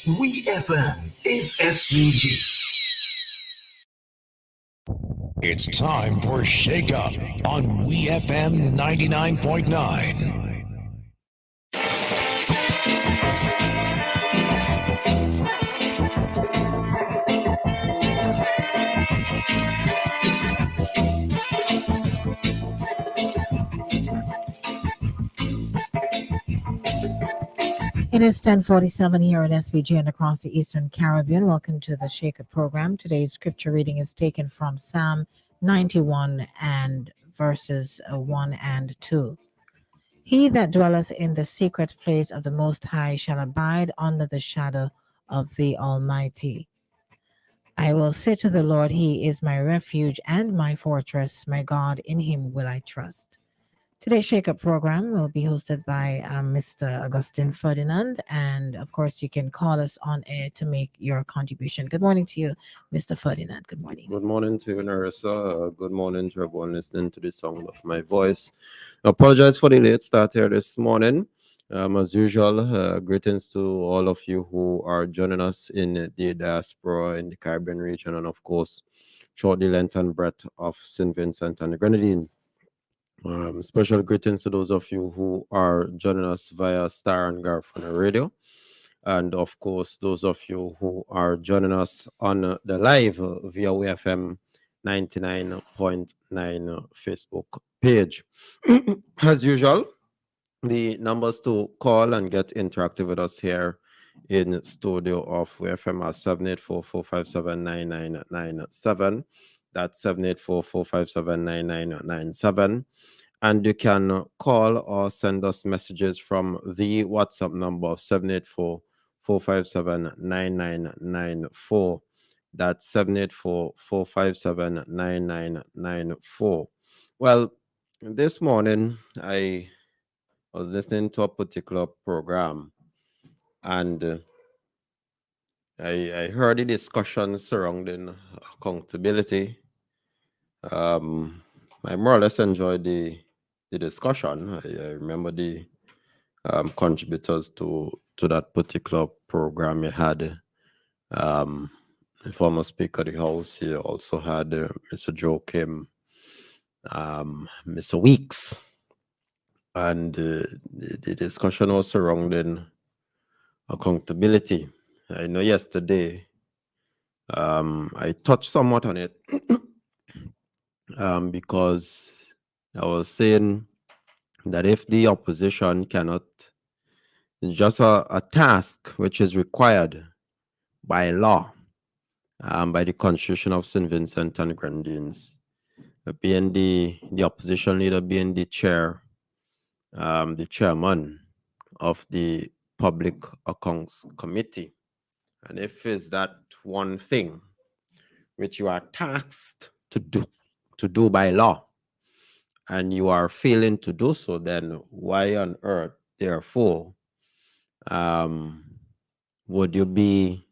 WEFM is SUG. It's time for Shakeup on WEFM 99.9. It is 10:47 here in SVG and across the Eastern Caribbean. Welcome to the Shakeup program. Today's scripture reading is taken from Psalm 91 and verses 1 and 2. He that dwelleth in the secret place of the Most High shall abide under the shadow of the Almighty. I will say to the Lord, He is my refuge and my fortress, my God, in Him will I trust. Today's Shakeup program will be hosted by Mr. Augustine Ferdinand, and of course, you can call us on air to make your contribution. Good morning to you, Mr. Ferdinand. Good morning. Good morning to you, Narissa. Good morning to everyone listening to the sound of my voice. I apologize for the late start here this morning. As usual, greetings to all of you who are joining us in the diaspora in the Caribbean region, and of course, throughout the length and breadth of St. Vincent and the Grenadines. Special greetings to those of you who are joining us via Star and Garfuna Radio. And of course, those of you who are joining us on the live via WFM 99.9 Facebook page. As usual, the numbers to call and get interactive with us here in studio of WFM are 784-457-9997. That's 784-457-9997. And you can call or send us messages from the WhatsApp number of 784-457-9994. That's 784-457-9994. Well, this morning I was listening to a particular program, and I heard the discussion surrounding accountability. I more or less enjoyed the discussion. I remember the contributors to that particular program. You had the former Speaker of the House. He also had Mr. Joachim, Mr. Weeks, and the discussion was surrounding accountability. I know yesterday I touched somewhat on it because I was saying that if the opposition cannot, it's just a task which is required by law, by the Constitution of St. Vincent and Grenadines, being the opposition leader, being the the chairman of the Public Accounts Committee. And if it's that one thing which you are tasked to do by law, and you are failing to do so, then why on earth, therefore, would you be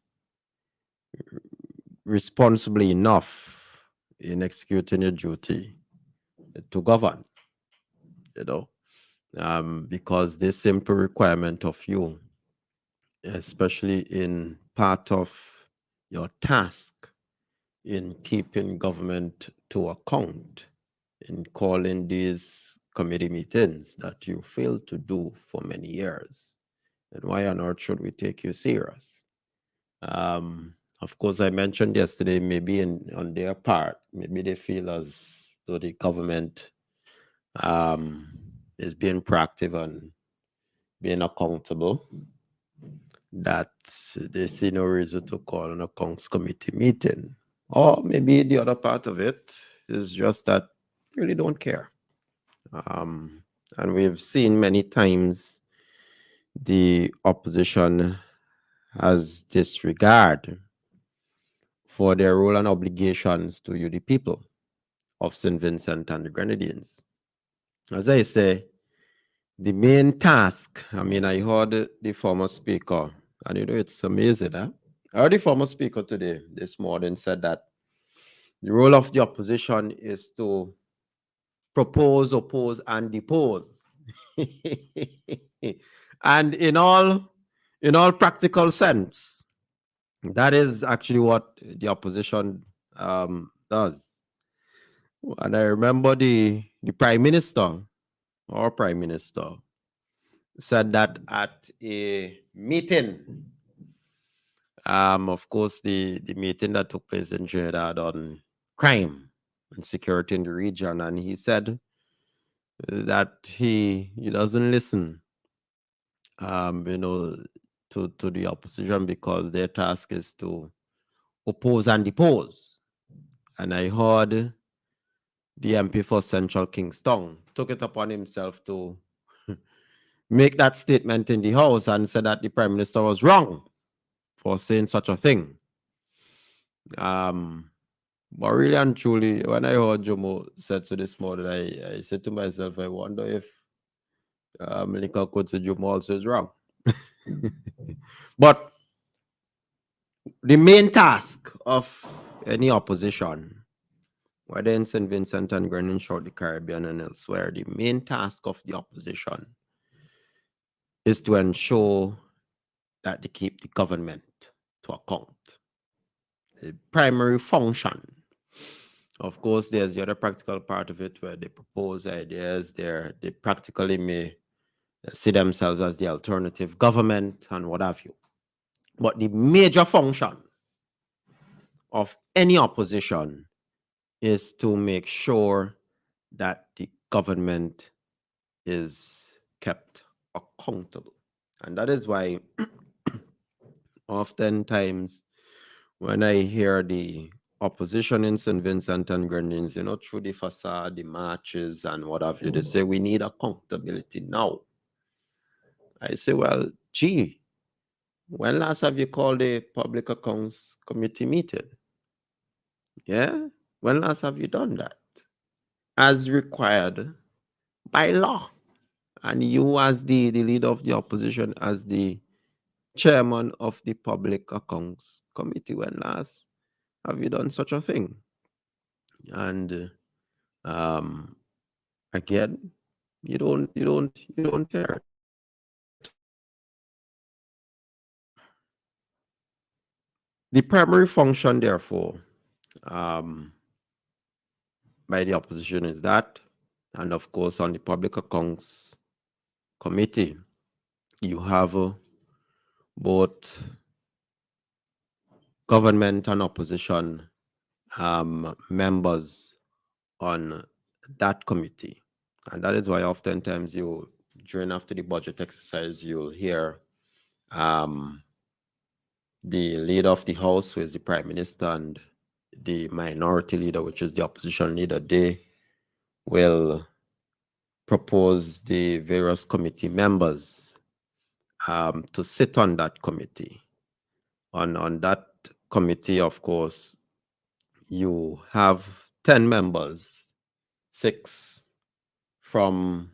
responsible enough in executing your duty to govern? Because this simple requirement of you, especially in part of your task in keeping government to account, in calling these committee meetings that you failed to do for many years. And why on earth should we take you serious? Of course, I mentioned yesterday, maybe on their part, maybe they feel as though the government is being proactive and being accountable, that they see no reason to call an accounts committee meeting. Or maybe the other part of it is just that they really don't care. And we've seen many times the opposition has disregard for their role and obligations to you, the people of St. Vincent and the Grenadines. As I say, the main task, I heard the former speaker, and it's amazing, huh? I heard the former speaker this morning, said that the role of the opposition is to propose, oppose, and depose. And in all in all practical sense, that is actually what the opposition does. And I remember the prime minister, our prime minister, said that at a meeting, of course, the meeting that took place in Trinidad on crime and security in the region, and he said that he doesn't listen, to the opposition because their task is to oppose and depose. And I heard the MP for Central Kingston took it upon himself to make that statement in the House and said that the Prime Minister was wrong for saying such a thing. But really and truly, when I heard Jomo said so this morning, I said to myself, I wonder if Malika could say Jomo also is wrong. But the main task of any opposition, whether in St. Vincent and Grenadines, throughout the Caribbean and elsewhere, the main task of the opposition is to ensure that they keep the government to account. The primary function. Of course, there's the other practical part of it where they propose ideas. They practically may see themselves as the alternative government and what have you. But the major function of any opposition is to make sure that the government is kept accountable. And that is why oftentimes when I hear the opposition in St. Vincent and Grenadines, through the facade, the marches and what have you, they say we need accountability now. I say, well, gee, when last have you called a public accounts committee meeting? Yeah? When last have you done that? As required by law. And you as the leader of the opposition, as the chairman of the public accounts committee, when last have you done such a thing? And again, you don't hear it. The primary function, therefore, by the opposition is that, and of course, on the public accounts committee, you have both government and opposition members on that committee. And that is why oftentimes during after the budget exercise, you'll hear the leader of the House, who is the Prime Minister, and the minority leader, which is the opposition leader, they will propose the various committee members to sit on that committee. On that committee, of course, you have 10 members, 6 from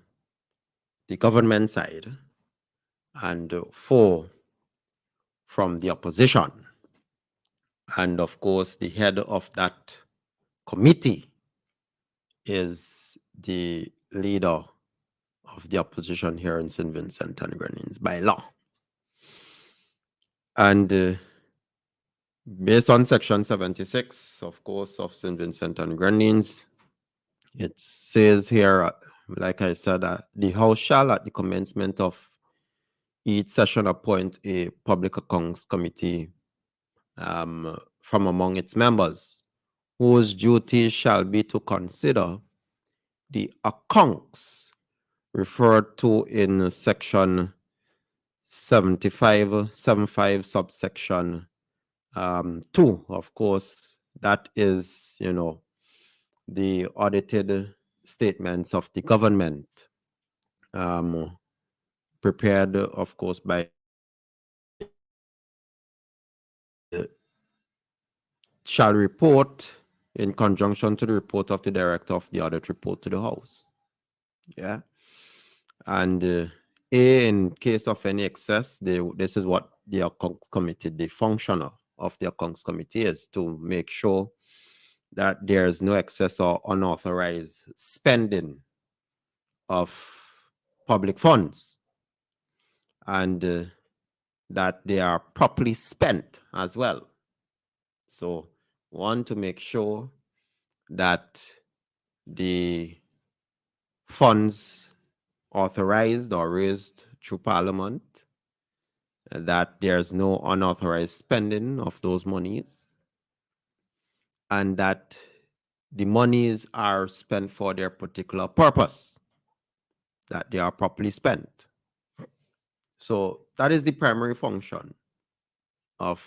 the government side and 4 from the opposition. And of course, the head of that committee is the leader of the opposition here in St. Vincent and Grenadines by law. And based on Section 76, of course, of St. Vincent and Grenadines, it says here, like I said, the House shall, at the commencement of each session, appoint a public accounts committee from among its members, whose duty shall be to consider the accounts referred to in Section 75 subsection 2. Of course, that is, the audited statements of the government, prepared, of course, by shall report in conjunction to the report of the director of the audit report to the House. Yeah. And in case of any excess, this is what the accounts committee, the function of the accounts committee is to make sure that there's no excess or unauthorized spending of public funds. And that they are properly spent as well. So want to make sure that the funds authorized or raised through Parliament, that there's no unauthorized spending of those monies, and that the monies are spent for their particular purpose, that they are properly spent. So that is the primary function of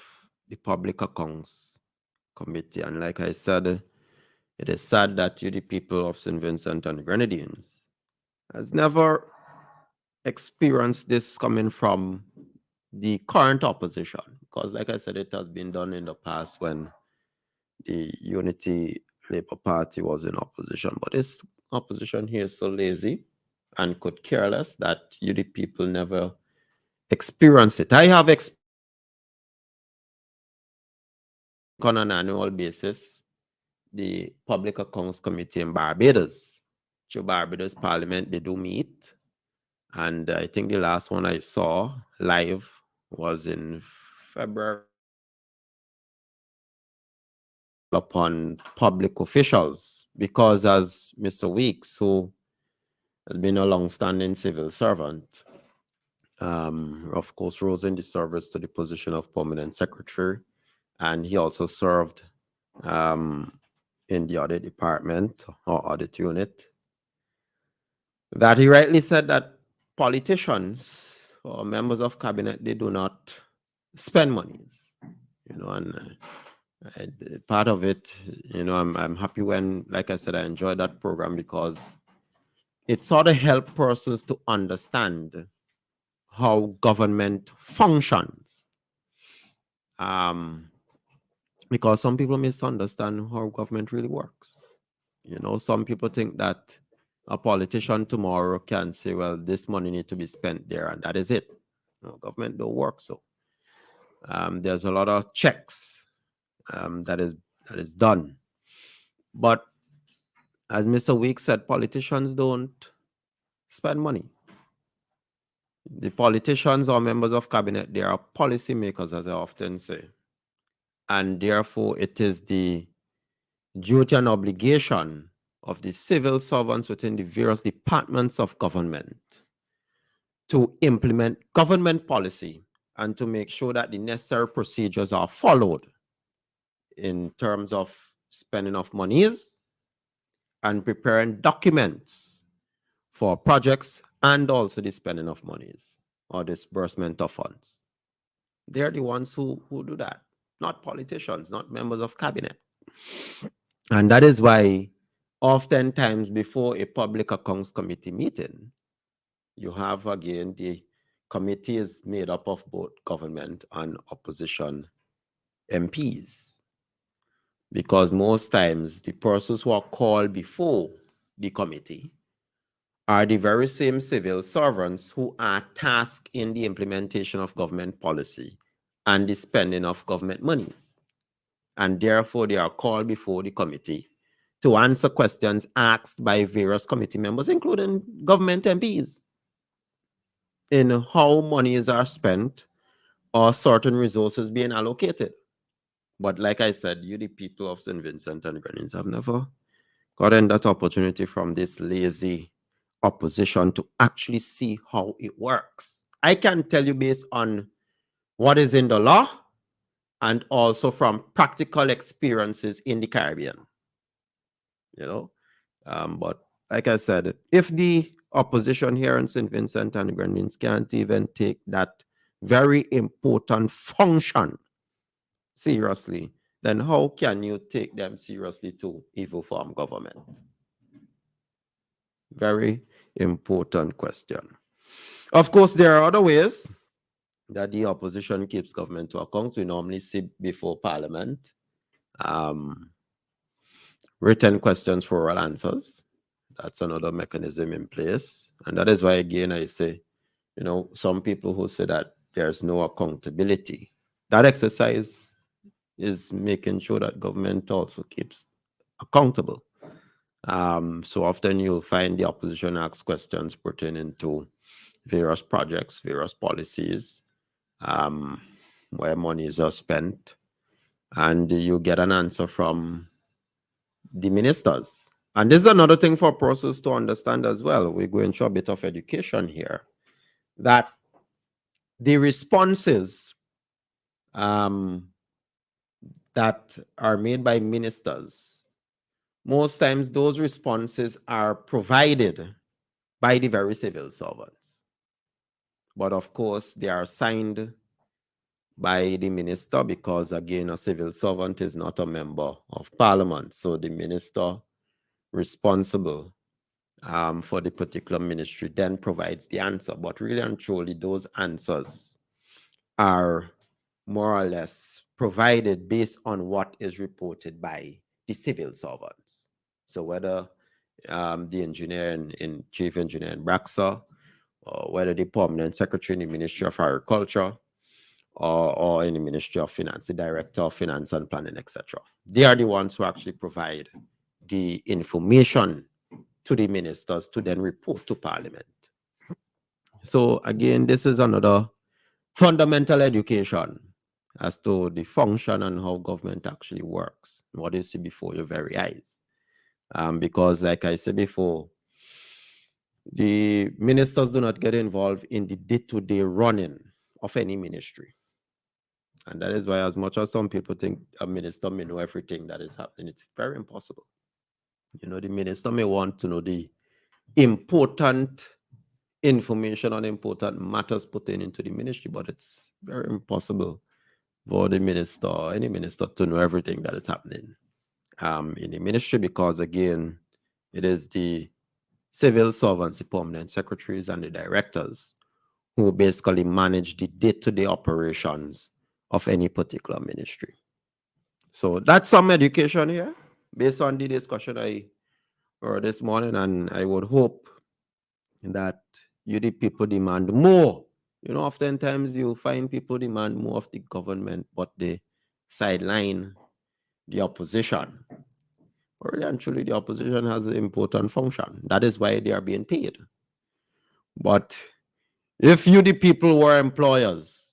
the Public Accounts Committee. And like I said, it is sad that you, the people of St. Vincent and the Grenadines, has never experienced this coming from the current opposition. Because like I said, it has been done in the past when the Unity Labour Party was in opposition. But this opposition here is so lazy and could care less that you, the people, never experienced it. I have experienced on an annual basis the Public Accounts Committee in Barbados. To Barbados Parliament, they do meet. And I think the last one I saw live was in February upon public officials, because as Mr. Weeks, who has been a long-standing civil servant, of course, rose in the service to the position of permanent secretary, and he also served in the audit department or audit unit, that he rightly said that politicians or members of cabinet, they do not spend monies, and part of it, I'm happy when, like I said, I enjoyed that program because it sort of helped persons to understand how government functions. Because some people misunderstand how government really works. Some people think that a politician tomorrow can say, well, this money needs to be spent there, and that is it. No, government don't work so. There's a lot of checks that is done. But as Mr. Weeks said, politicians don't spend money. The politicians or members of cabinet, they are policy makers, as I often say. And therefore, it is the duty and obligation of the civil servants within the various departments of government to implement government policy and to make sure that the necessary procedures are followed in terms of spending of monies and preparing documents for projects and also the spending of monies or disbursement of funds. They're the ones who do that, not politicians, not members of cabinet. And that is why oftentimes before a Public Accounts Committee meeting, you have again, the committee is made up of both government and opposition MPs. Because most times the persons who are called before the committee are the very same civil servants who are tasked in the implementation of government policy and the spending of government monies. And therefore, they are called before the committee to answer questions asked by various committee members, including government MPs, in how monies are spent or certain resources being allocated. But like I said, you, the people of St. Vincent and Grenadines, have never gotten that opportunity from this lazy opposition to actually see how it works. I can tell you based on what is in the law and also from practical experiences in the Caribbean. But like I said, if the opposition here in St. Vincent and the Grenadines can't even take that very important function seriously, then how can you take them seriously to evil form government? Very important question. Of course, there are other ways that the opposition keeps government to account. We normally see before Parliament written questions for oral answers. That's another mechanism in place. And that is why, again, I say, some people who say that there's no accountability, that exercise is making sure that government also keeps accountable. So often you'll find the opposition asks questions pertaining to various projects, various policies, um, where monies are spent, and you get an answer from the ministers. And this is another thing for process to understand as well. We're going through a bit of education here, that the responses that are made by ministers, most times those responses are provided by the very civil servants. But of course, they are signed by the minister because, again, a civil servant is not a member of parliament. So the minister responsible for the particular ministry then provides the answer. But really and truly, those answers are more or less provided based on what is reported by the civil servants. So whether the engineer in chief engineer in Braxa, or whether the permanent secretary in the Ministry of Agriculture, or in the Ministry of Finance, the Director of Finance and Planning, etc. They are the ones who actually provide the information to the ministers to then report to Parliament. So again, this is another fundamental education as to the function and how government actually works, what you see before your very eyes. Because like I said before, the ministers do not get involved in the day-to-day running of any ministry. And that is why, as much as some people think a minister may know everything that is happening, it's very impossible. You know, the minister may want to know the important information on important matters pertaining to the ministry, but it's very impossible for the minister, any minister, to know everything that is happening in the ministry, because again, it is the civil servants, the permanent secretaries and the directors who basically manage the day-to-day operations of any particular ministry. So that's some education here based on the discussion I heard this morning, and I would hope that the people demand more. You know, oftentimes you find people demand more of the government, but they sideline the opposition. Really and truly, the opposition has an important function. That is why they are being paid. But if you, the people, were employers,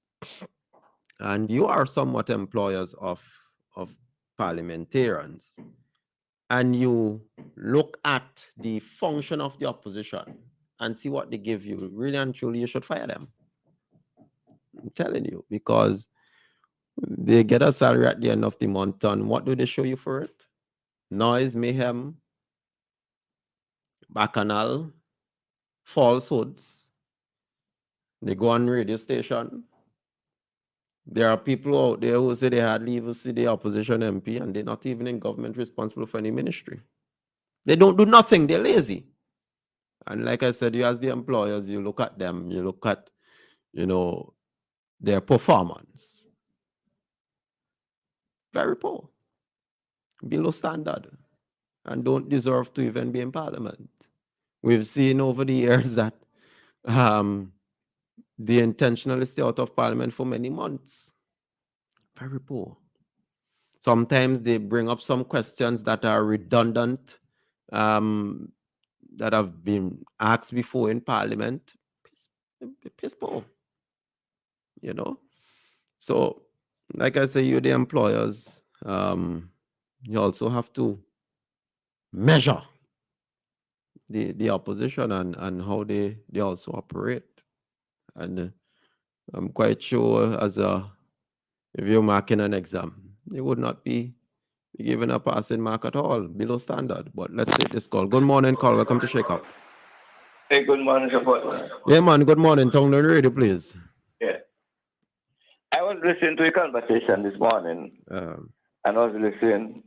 and you are somewhat employers of parliamentarians, and you look at the function of the opposition and see what they give you, really and truly, you should fire them. I'm telling you, because they get a salary at the end of the month, and what do they show you for it? Noise, mayhem, bacchanal, falsehoods. They go on radio station. There are people out there who say they had leave to see the opposition MP, and they're not even in government responsible for any ministry. They don't do nothing. They're lazy. And like I said, you as the employers, you look at them, you look at, their performance. Very poor. Below standard. And don't deserve to even be in parliament. We've seen over the years that they intentionally stay out of parliament for many months. Very poor. Sometimes they bring up some questions that are redundant, that have been asked before in parliament. Piss poor. So, like I say, you're the employers. You also have to measure the opposition and how they also operate. And I'm quite sure if you're marking an exam, it would not be given a passing mark at all, below standard. But let's take this call. Good morning, call. Welcome to Shakeup. Hey, good morning, support. Yeah, man. Good morning. Tongue on the radio, please. Yeah. I was listening to a conversation this morning, and I was listening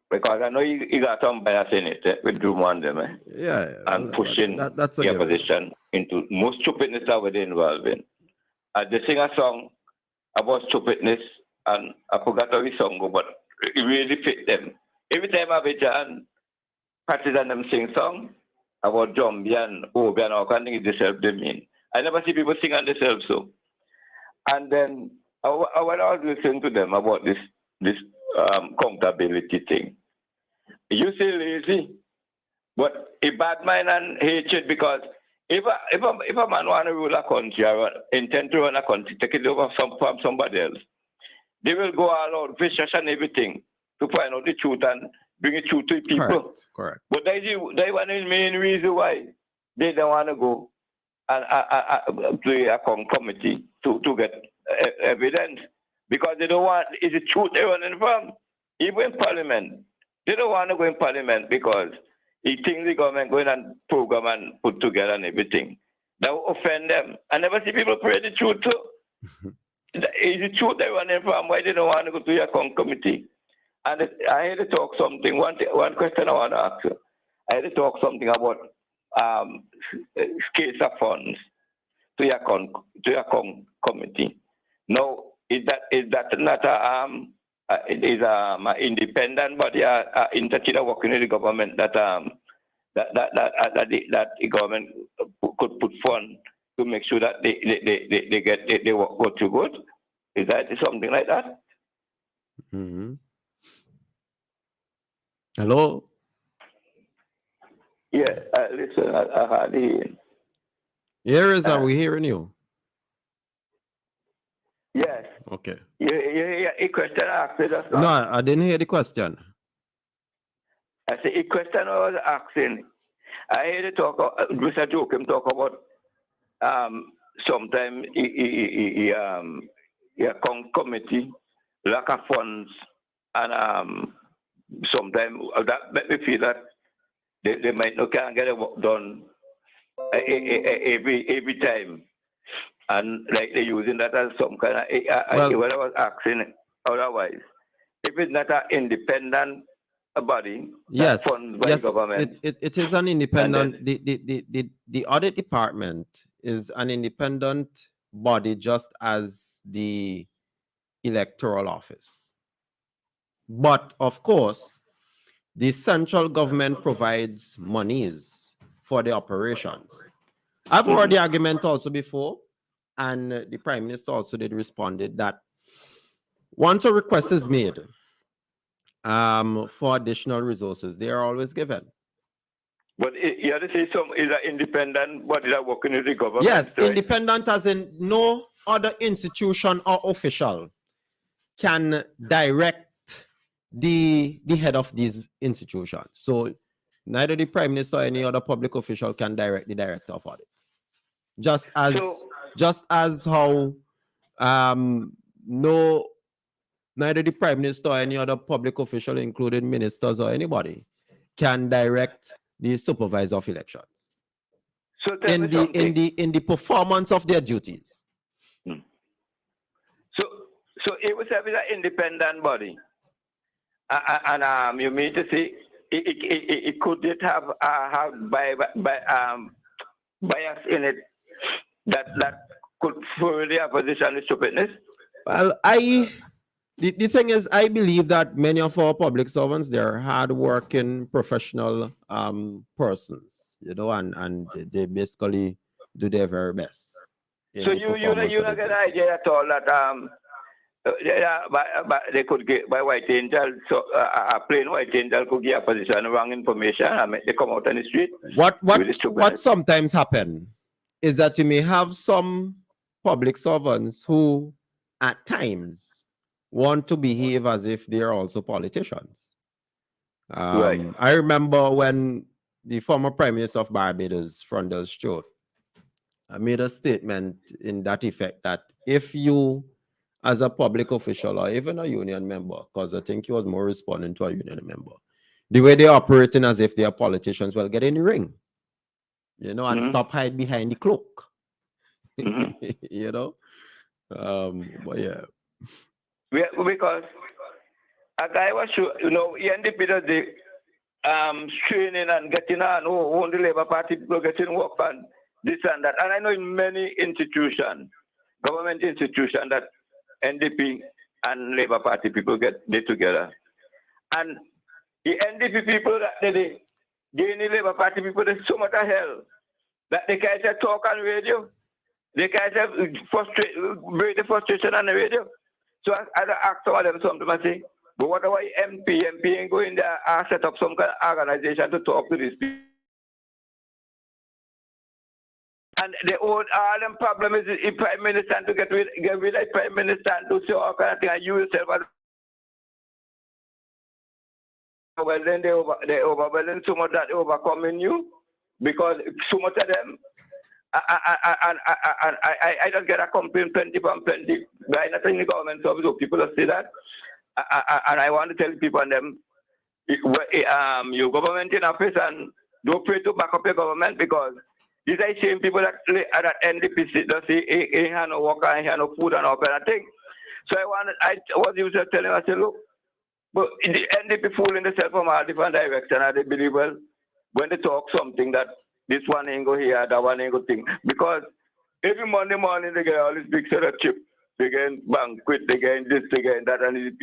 because I know you got some bias in it with Drummond, them, Yeah. and pushing that's the opposition into most stupidness that we're involved in. They sing a song about stupidness, and I forgot how the song go, but it really fit them. Every time I have John practice and them sing song about Jumbie and Obi and all kind of things themselves them in. I never see people sing on themselves so. And then when I was listening to them about this accountability thing, you say lazy, but a bad mind and hatred because If a man want to rule a country or intend to run a country, take it over from somebody else, they will go all out, research and everything to find out the truth and bring it truth to people. Correct. But that is one of the main reason why they don't want to go and to a committee to get evidence, because they don't want, it's the truth they're running from. Even in Parliament, they don't want to go in Parliament because he thinks the government going and program and put together and everything. That will offend them. I never see people pray the truth too. It's the truth they're running from, why they don't want to go to your committee. And I had to talk something, one question I want to ask you. I had to talk something about case of funds to your committee. Now, is that not it is an independent body, entity working in the government that the government could put funds to make sure that they work too good? Is that something like that? Mm-hmm. Hello? Yeah, listen, I hardly hear. Are we hearing you? Yes. Okay. You a question I asked just now? No, I didn't hear the question. I said, a question I was asking. I heard it talk, Mr. Joachim talk about sometimes committee, lack of funds, and sometimes that make me feel that they might not can't get the work done every time. And like they're using that as some kind of, what I was asking otherwise, if it's not an independent body, Yes, funded by government. it is an independent, the audit department is an independent body just as the electoral office. But of course, the central government provides monies for the operations. I've heard the argument also before, and the Prime Minister also did responded that once a request is made for additional resources, they are always given. But you have to say some is an independent body that working with the government. Yes, right? independent as in no other institution or official can direct the head of these institutions. So neither the Prime Minister or any other public official can direct the director of audit. Just as how neither the Prime Minister or any other public official, including ministers or anybody, can direct the supervisor of elections So in the performance of their duties. So it was an independent body, and you mean to say it could have bias in it that could further the opposition with stupidness? Well, the thing is, I believe that many of our public servants, they're hardworking, professional persons, and they basically do their very best. So you don't get an idea at all that they could get by White Angel, so a plain White Angel could get opposition wrong information and make they come out on the street. What sometimes happen is that you may have some public servants who at times want to behave as if they are also politicians. Right. I remember when the former Prime Minister of Barbados, Frondel Stewart, made a statement in that effect that if you, as a public official or even a union member, because I think he was more responding to a union member, the way they're operating as if they are politicians, well, get in the ring, and stop hide behind the cloak. But yeah. Because a guy was he ended up the training and getting on, the Labour Party people getting work and this and that. And I know in many institutions, government institutions, that NDP and Labour Party people get together. And the NDP people that they gain the Labour Party people, there's so much of hell that they can't talk on radio. They can't break the frustration on the radio. So I asked some of them something, I say, but what about MP ain't going there and set up some kind of organization to talk to these people? And all them problem is if Prime Minister to get rid of Prime Minister and do so all kind of thing, and you yourself well then they overwhelming so much that they overcoming you because so much of them I don't get a complaint 20 from 20 by not in the government service, so people will say that. And I want to tell people and them, your government in office and don't pray to back up your government because these are the same people that NDP that say he have no work and he have no food and all kind of thing. So I was used to telling I said, look, but the NDP fooling themselves from all different directions and they believe well when they talk something that this one ain't go here, that one ain't go thing. Because every Monday morning they get all this big set of chip. They get banquet, they get this, they get that, and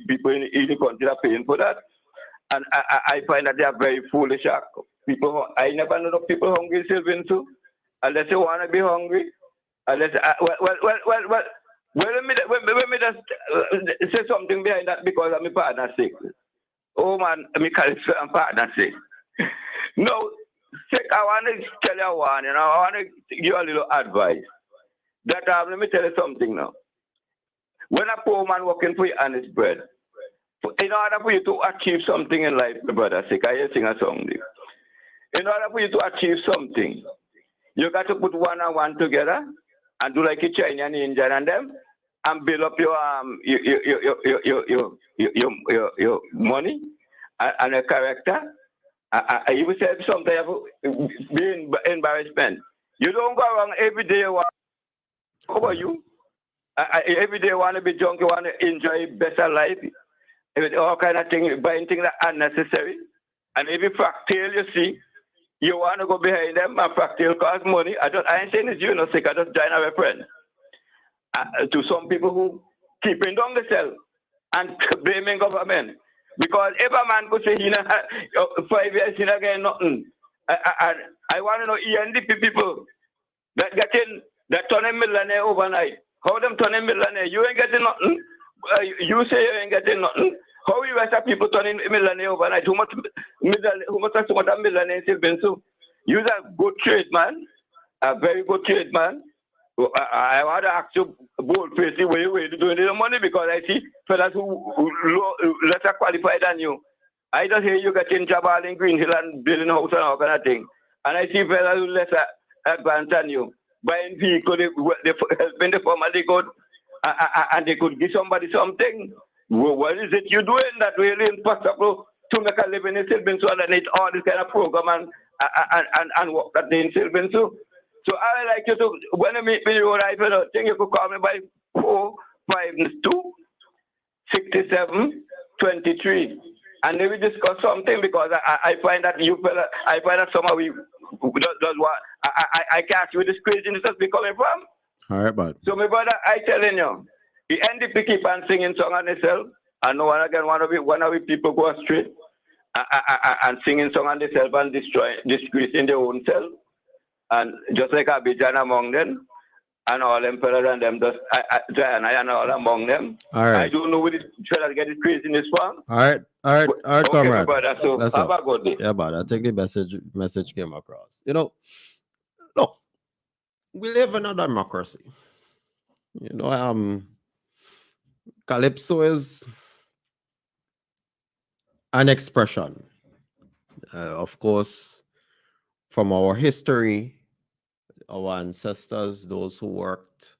people in the country are paying for that. And I find that they are very foolish. People, I never know people hungry Sylvan too. Unless they want to be hungry. Unless, well, let me just say something behind that because I'm a partner sick. Oh man, I'm partner sick. No, I want to tell you one, I want to give you a little advice. That let me tell you something now. When a poor man working for honest bread, in order for you to achieve something in life, brother, sick, I sing a song. In order for you to achieve something, you got to put one and one together and do like a Chinese and Indian and them and build up your money and your character. I even said sometimes being embarrassment. You don't go around every day. How about you? Every day you want to be drunk, you want to enjoy better life. With all kind of things, buying things that are unnecessary. And every fractal you see, you want to go behind them and fractal cost money. I ain't saying it's you, no sick, I just join our friend. To some people who keeping down themselves and blaming government. Because if a man could say, 5 years, he not getting nothing. I want to know ENDP people that getting, that turning millionaire overnight. How them turning millionaire? You ain't getting nothing. You say you ain't getting nothing. How you rest of people turning millionaire overnight? Who much a millionaire still been so? You're a good trade man, a very good trade man. I want to ask you bold facing where you doing the money because I see fellas who lesser qualified than you. I just hear you getting job all in Green Hill and building house and all kind of thing. And I see fellas who lesser advanced than you. Buying vehicles, they helping the farmer, they could, and they could give somebody something. Well, what is it you doing that really impossible to make a living in Sylvan so underneath all this kind of program and work that they in Sylvan so? So I like you to, when you meet me, you think you could call me by 452-67-23. And then we discuss something because I find that I find that some of you does what I can't see where this craziness is coming from. All right, bud. So my brother, I telling you, the NDP keep on singing song on themselves, and no one again one of the people go astray and singing song on themselves and disgracing their own self. And just like Abidjan among them, and all them fellas and them, just and I and all among them. All right. I don't know where this fellas get this craziness from. All right, okay, comrade. Brother, so That's have all. a good day. Yeah, but I think the message came across. Look, we live in a democracy. Calypso is an expression, of course, from our history, our ancestors, those who worked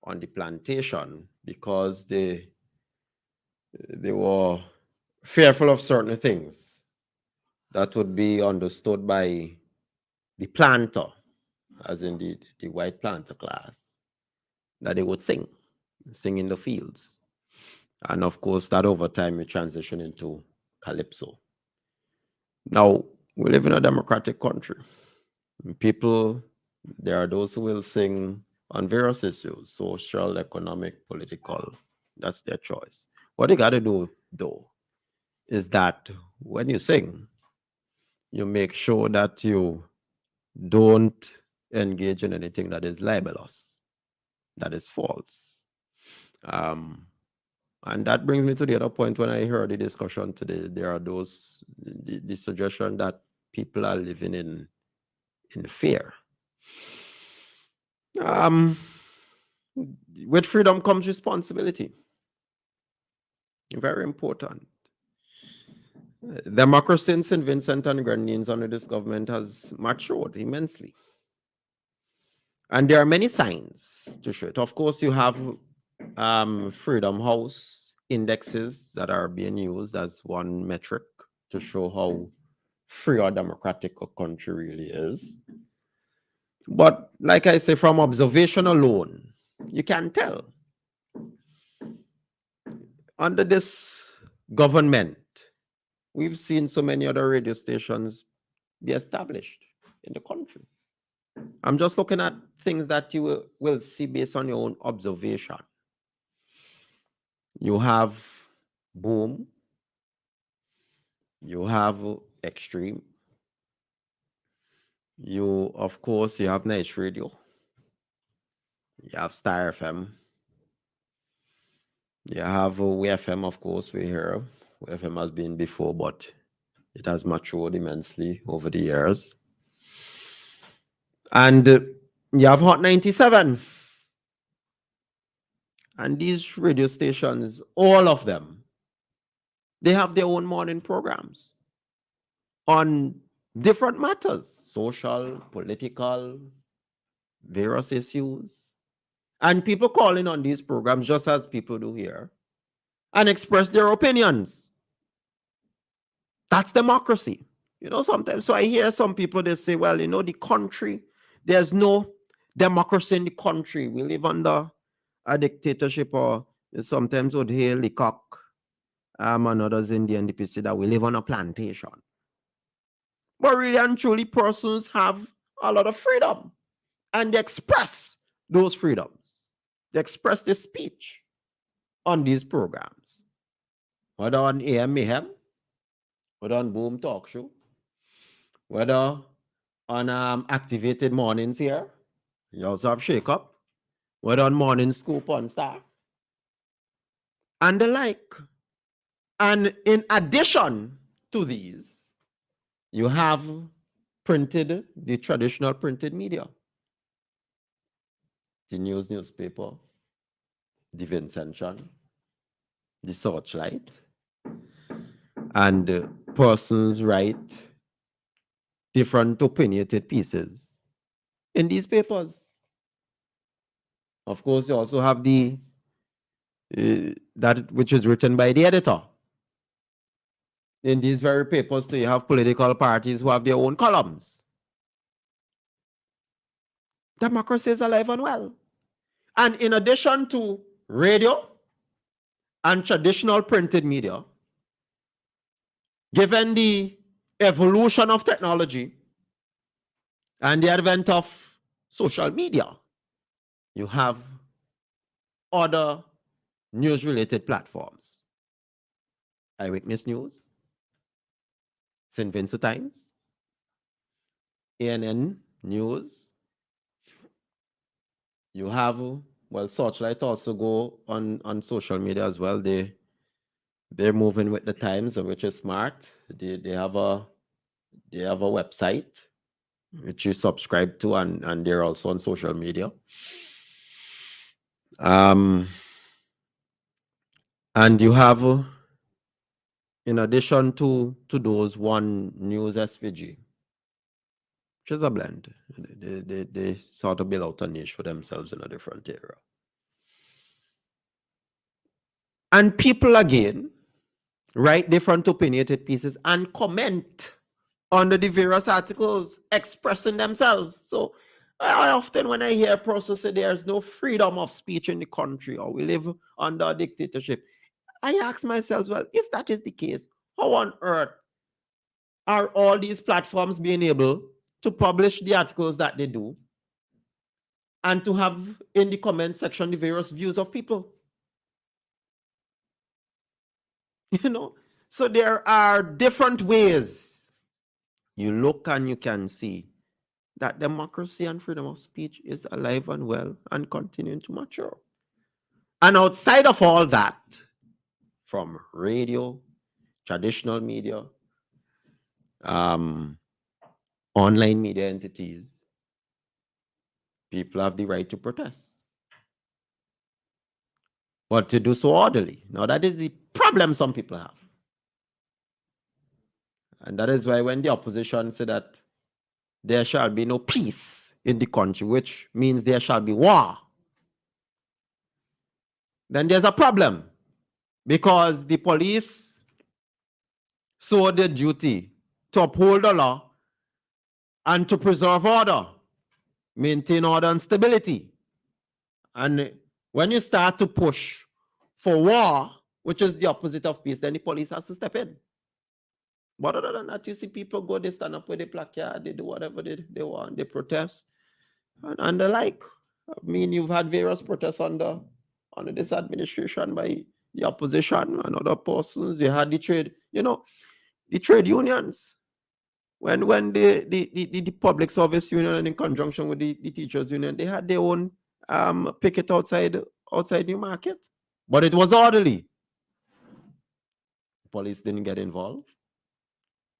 on the plantation, because they were fearful of certain things that would be understood by the planter, as in the white planter class, that they would sing in the fields. And of course, that over time we transition into calypso. Now, we live in a democratic country. There are those who will sing on various issues, social, economic, political. That's their choice. What you got to do, though, is that when you sing, you make sure that you don't engage in anything that is libelous, that is false. And that brings me to the other point. When I heard the discussion today, there are those, the suggestion that people are living in fear. With freedom comes responsibility. Very important. Democracy in St. Vincent and Grenadines under this government has matured immensely. And there are many signs to show it. Of course, you have Freedom House indexes that are being used as one metric to show how free or democratic a country really is. But like I say, from observation alone, you can tell. Under this government, we've seen so many other radio stations be established in the country. I'm just looking at things that you will see based on your own observation. You have Boom. You have Extreme. Of course, you have Nice Radio. You have Star FM. You have WEFM, of course, we hear. WEFM has been before, but it has matured immensely over the years. And you have Hot 97. And these radio stations, all of them, they have their own morning programs on different matters, social, political, various issues. And people call in on these programs just as people do here and express their opinions. That's democracy. Sometimes, so I hear some people, they say, well, the country, there's no democracy in the country. We live under a dictatorship, or sometimes would hail the cock and others in the NDPC that we live on a plantation. But really and truly, persons have a lot of freedom and they express those freedoms. They express their speech on these programs, whether on AM Mayhem, whether on Boom Talk Show, whether on Activated Mornings here. You also have Shakeup, whether on Morning Scoop on Star, and the like. And in addition to these, you have the traditional printed media, the newspaper, the Vincentian, the Searchlight, and persons write different opinionated pieces in these papers. Of course, you also have that which is written by the editor. In these very papers, you have political parties who have their own columns. Democracy is alive and well. And in addition to radio and traditional printed media, given the evolution of technology and the advent of social media, you have other news-related platforms. Eyewitness News, St. Vincent Times, ANN News. You have, Searchlight also go on social media as well. They're moving with the times, which is smart. They have a website which you subscribe to, and they're also on social media. And you have, in addition to those, One News SVG, which is a blend. They sort of build out a niche for themselves in a different area. And people, again, write different opinionated pieces and comment under the various articles expressing themselves. So I often, when I hear persons say there's no freedom of speech in the country, or we live under a dictatorship, I ask myself, well, if that is the case, how on earth are all these platforms being able to publish the articles that they do and to have in the comment section the various views of people? So there are different ways you look and you can see that democracy and freedom of speech is alive and well and continuing to mature. And outside of all that, from radio, traditional media, online media entities, People have the right to protest. But to do so orderly. Now, that is the problem some people have. And that is why when the opposition said that there shall be no peace in the country, which means there shall be war, then there's a problem. Because the police saw their duty to uphold the law and to preserve order, maintain order and stability. And when you start to push for war, which is the opposite of peace, then the police has to step in. But other than that, you see people go, they stand up with a placard, they do whatever they want, they protest, and the like. I mean, you've had various protests under this administration by the opposition and other persons. You had the trade, the trade unions. When the public service union and in conjunction with the teachers union, they had their own picket outside New Market. But it was orderly. Police didn't get involved.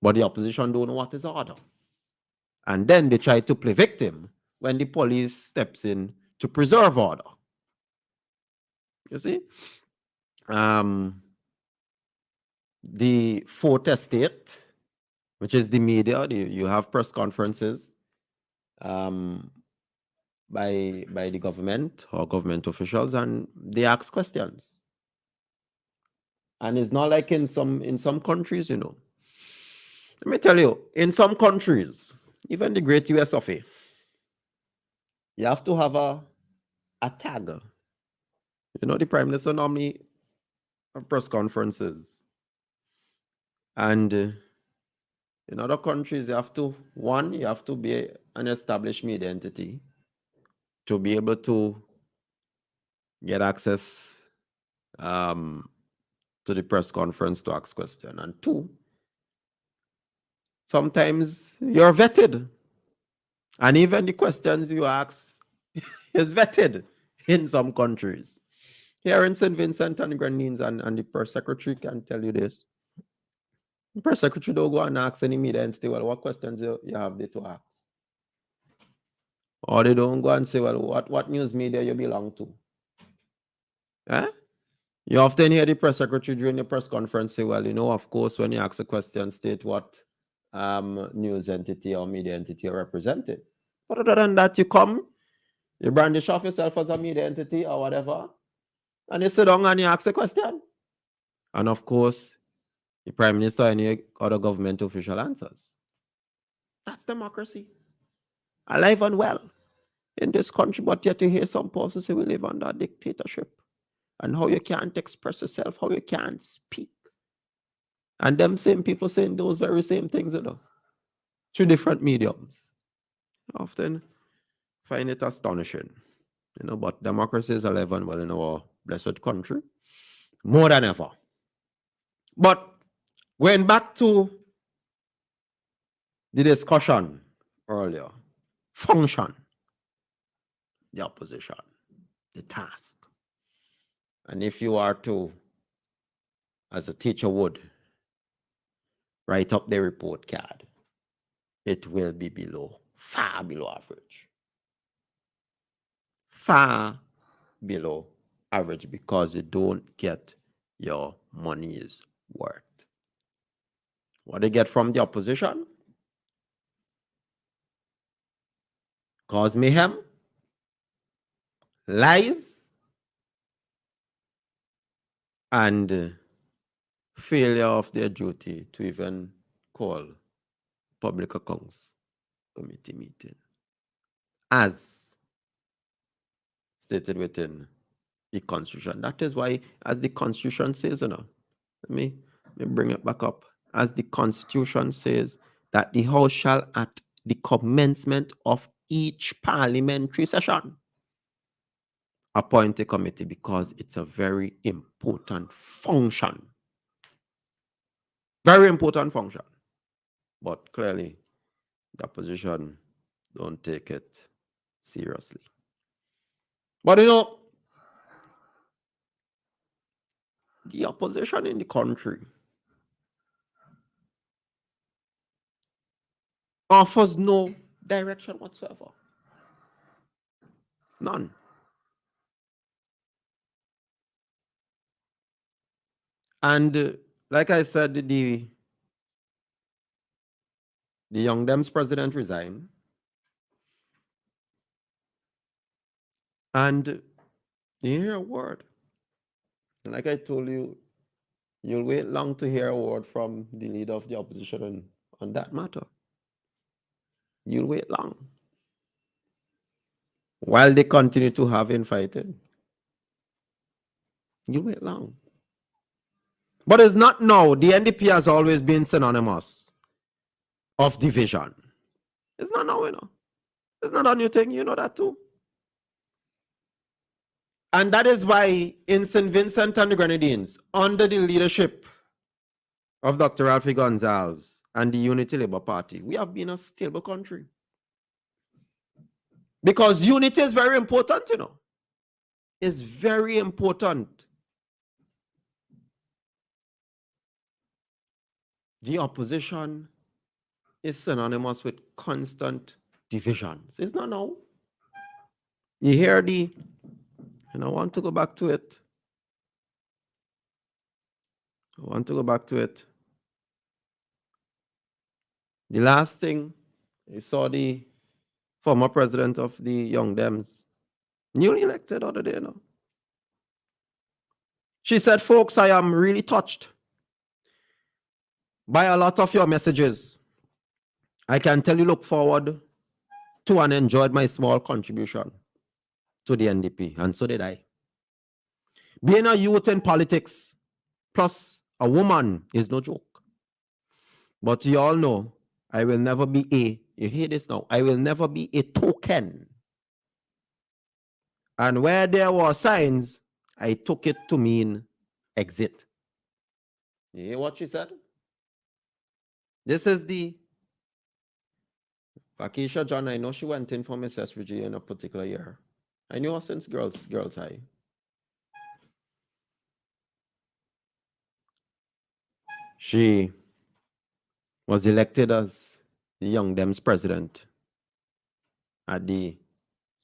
But the opposition don't know what is order. And then they try to play victim when the police steps in to preserve order. You see? The fourth estate, which is the media, you have press conferences by the government or government officials, and they ask questions. And it's not like in some countries, Let me tell you, in some countries, even the great US of A, you have to have a tag. The Prime Minister normally have press conferences. And in other countries, you have to be an established media entity to be able to get access to the press conference to ask questions. And two, sometimes you're vetted. And even the questions you ask is vetted in some countries. Here in St. Vincent and Grenadines, and the press secretary can tell you this. The press secretary don't go and ask any media entity, well, what questions you have there to ask? Or they don't go and say, well, what news media you belong to? You often hear the press secretary during the press conference say, well, of course, when you ask a question, state what news entity or media entity you're represented. But other than that, you come, you brandish off yourself as a media entity or whatever, and you sit down and you ask a question. And of course, the Prime Minister and any other government official answers. That's democracy. Alive and well in this country, but yet you hear some persons say we live under a dictatorship. And how you can't express yourself, how you can't speak. And them same people saying those very same things, through different mediums. I often find it astonishing. But democracy is alive and well in our blessed country. More than ever. But going back to the discussion earlier, function, the opposition, the task. And if you are to, as a teacher would, write up the report card, it will be far below average. Far below average, because you don't get your money's worth. What they get from the opposition? Cause mayhem, lies, and failure of their duty to even call public accounts committee meeting, as stated within the Constitution. That is why, as the Constitution says, let me bring it back up. As the Constitution says, that the House shall, at the commencement of each parliamentary session, appoint a committee, because it's a very important function. Very important function. But clearly, the opposition don't take it seriously. But the opposition in the country offers no direction whatsoever. None. And like I said, the Young Dems president resigned. And you hear a word. Like I told you, you'll wait long to hear a word from the leader of the opposition on that matter. You'll wait long. While they continue to have infighting, you'll wait long. But it's not now. The NDP has always been synonymous of division. It's not now, you know. It's not a new thing, you know that too. And that is why in St. Vincent and the Grenadines, under the leadership of Dr. Alfie Gonzalez and the Unity Labour Party, we have been a stable country. Because unity is very important, you know. It's very important. The opposition is synonymous with constant divisions. It's not now. You hear and I want to go back to it. The last thing, you saw the former president of the Young Dems, newly elected other day now. She said, folks, I am really touched by a lot of your messages. I can tell you look forward to and enjoyed my small contribution to the NDP, and so did I. Being a youth in politics, plus a woman, is no joke. But you all know, I will never be you hear this now, I will never be a token. And where there were signs, I took it to mean exit. You hear what she said? This is the Akisha John. I know she went in for Miss SVG in a particular year. I knew her since girls high. She was elected as the Young Dems president at the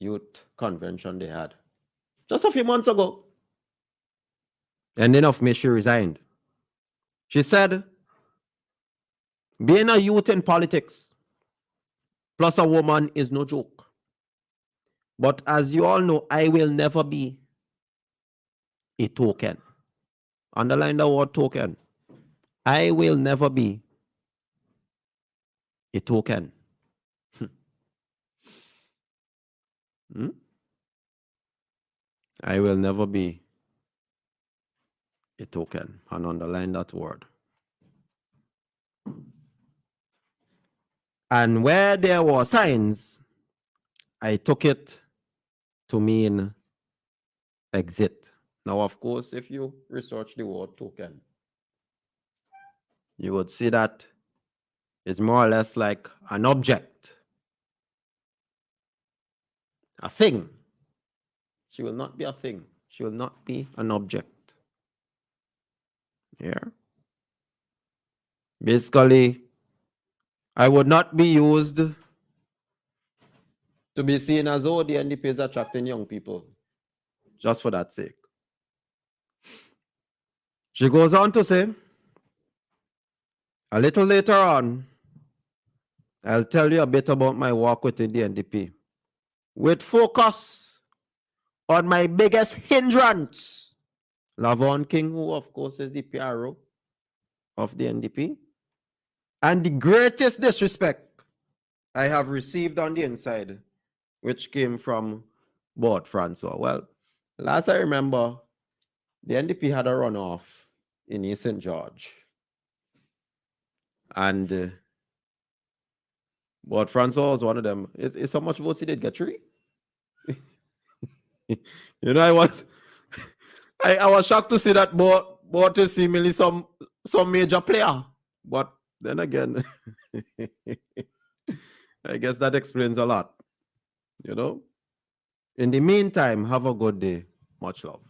youth convention they had just a few months ago. Ending of May, she resigned. She said, being a youth in politics plus a woman is no joke. But as you all know, I will never be a token. Underline the word token. I will never be a token. I will never be a token. And underline that word. And where there were signs, I took it to mean exit. Now, of course, if you research the word token, you would see that it's more or less like an object, a thing. She will not be a thing. She will not be an object. Yeah. Basically, I would not be used to be seen as, oh, the NDP is attracting young people, just for that sake. She goes on to say, a little later on, I'll tell you a bit about my work within the NDP, with focus on my biggest hindrance, Lavon King, who of course is the PRO of the NDP, and the greatest disrespect I have received on the inside, which came from Board Francois. Well, last I remember, the NDP had a runoff in East St. George. And Board Francois was one of them. Is how much votes he did get? 3? You know, I was shocked to see that Board is seemingly some major player. But then again, I guess that explains a lot. You know? In the meantime, have a good day. Much love.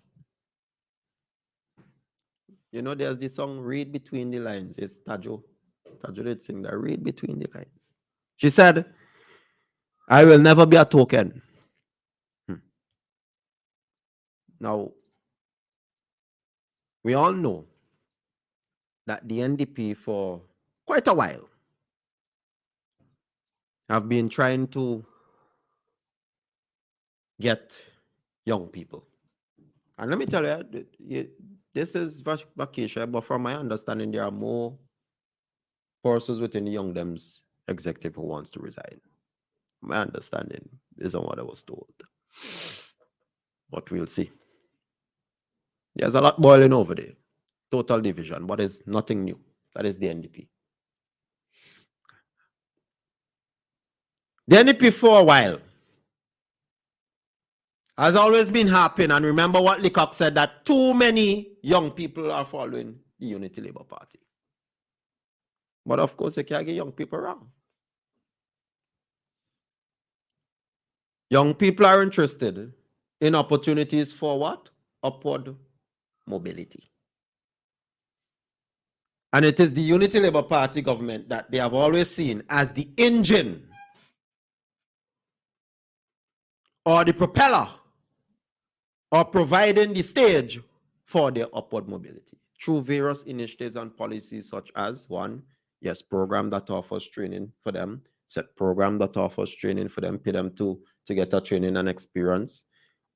You know, there's this song, Read Between the Lines. It's Tajo. Tajo did sing that, Read Between the Lines. She said, I will never be a token. Now, we all know that the NDP for quite a while have been trying to get young people. And let me tell you, this is vacation, but from my understanding, there are more persons within the Young Dems executive who wants to resign. My understanding is on what I was told. But we'll see. There's a lot boiling over there. Total division, but it's nothing new. That is the NDP. The NDP for a while has always been happening. And remember what Leacock said, that too many young people are following the Unity Labour Party. But of course, you can't get young people wrong. Young people are interested in opportunities for what? Upward mobility. And it is the Unity Labour Party government that they have always seen as the engine or the propeller or providing the stage for their upward mobility through various initiatives and policies such as, one, yes, program that offers training for them, set program that offers training for them, pay them to get a training and experience,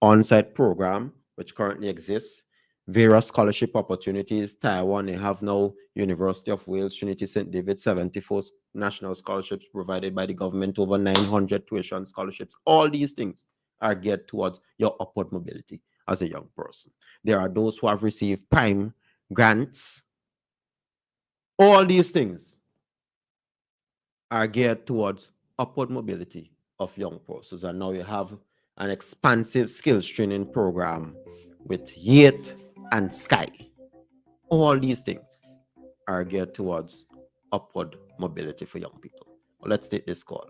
on-site program, which currently exists, various scholarship opportunities. Taiwan, they have now University of Wales, Trinity St. David, 74 national scholarships provided by the government, over 900 tuition scholarships. All these things are geared towards your upward mobility as a young person. There are those who have received prime grants. All these things are geared towards upward mobility of young persons. And now you have an expansive skills training program with YET and Sky. All these things are geared towards upward mobility for young people. Well, let's take this call.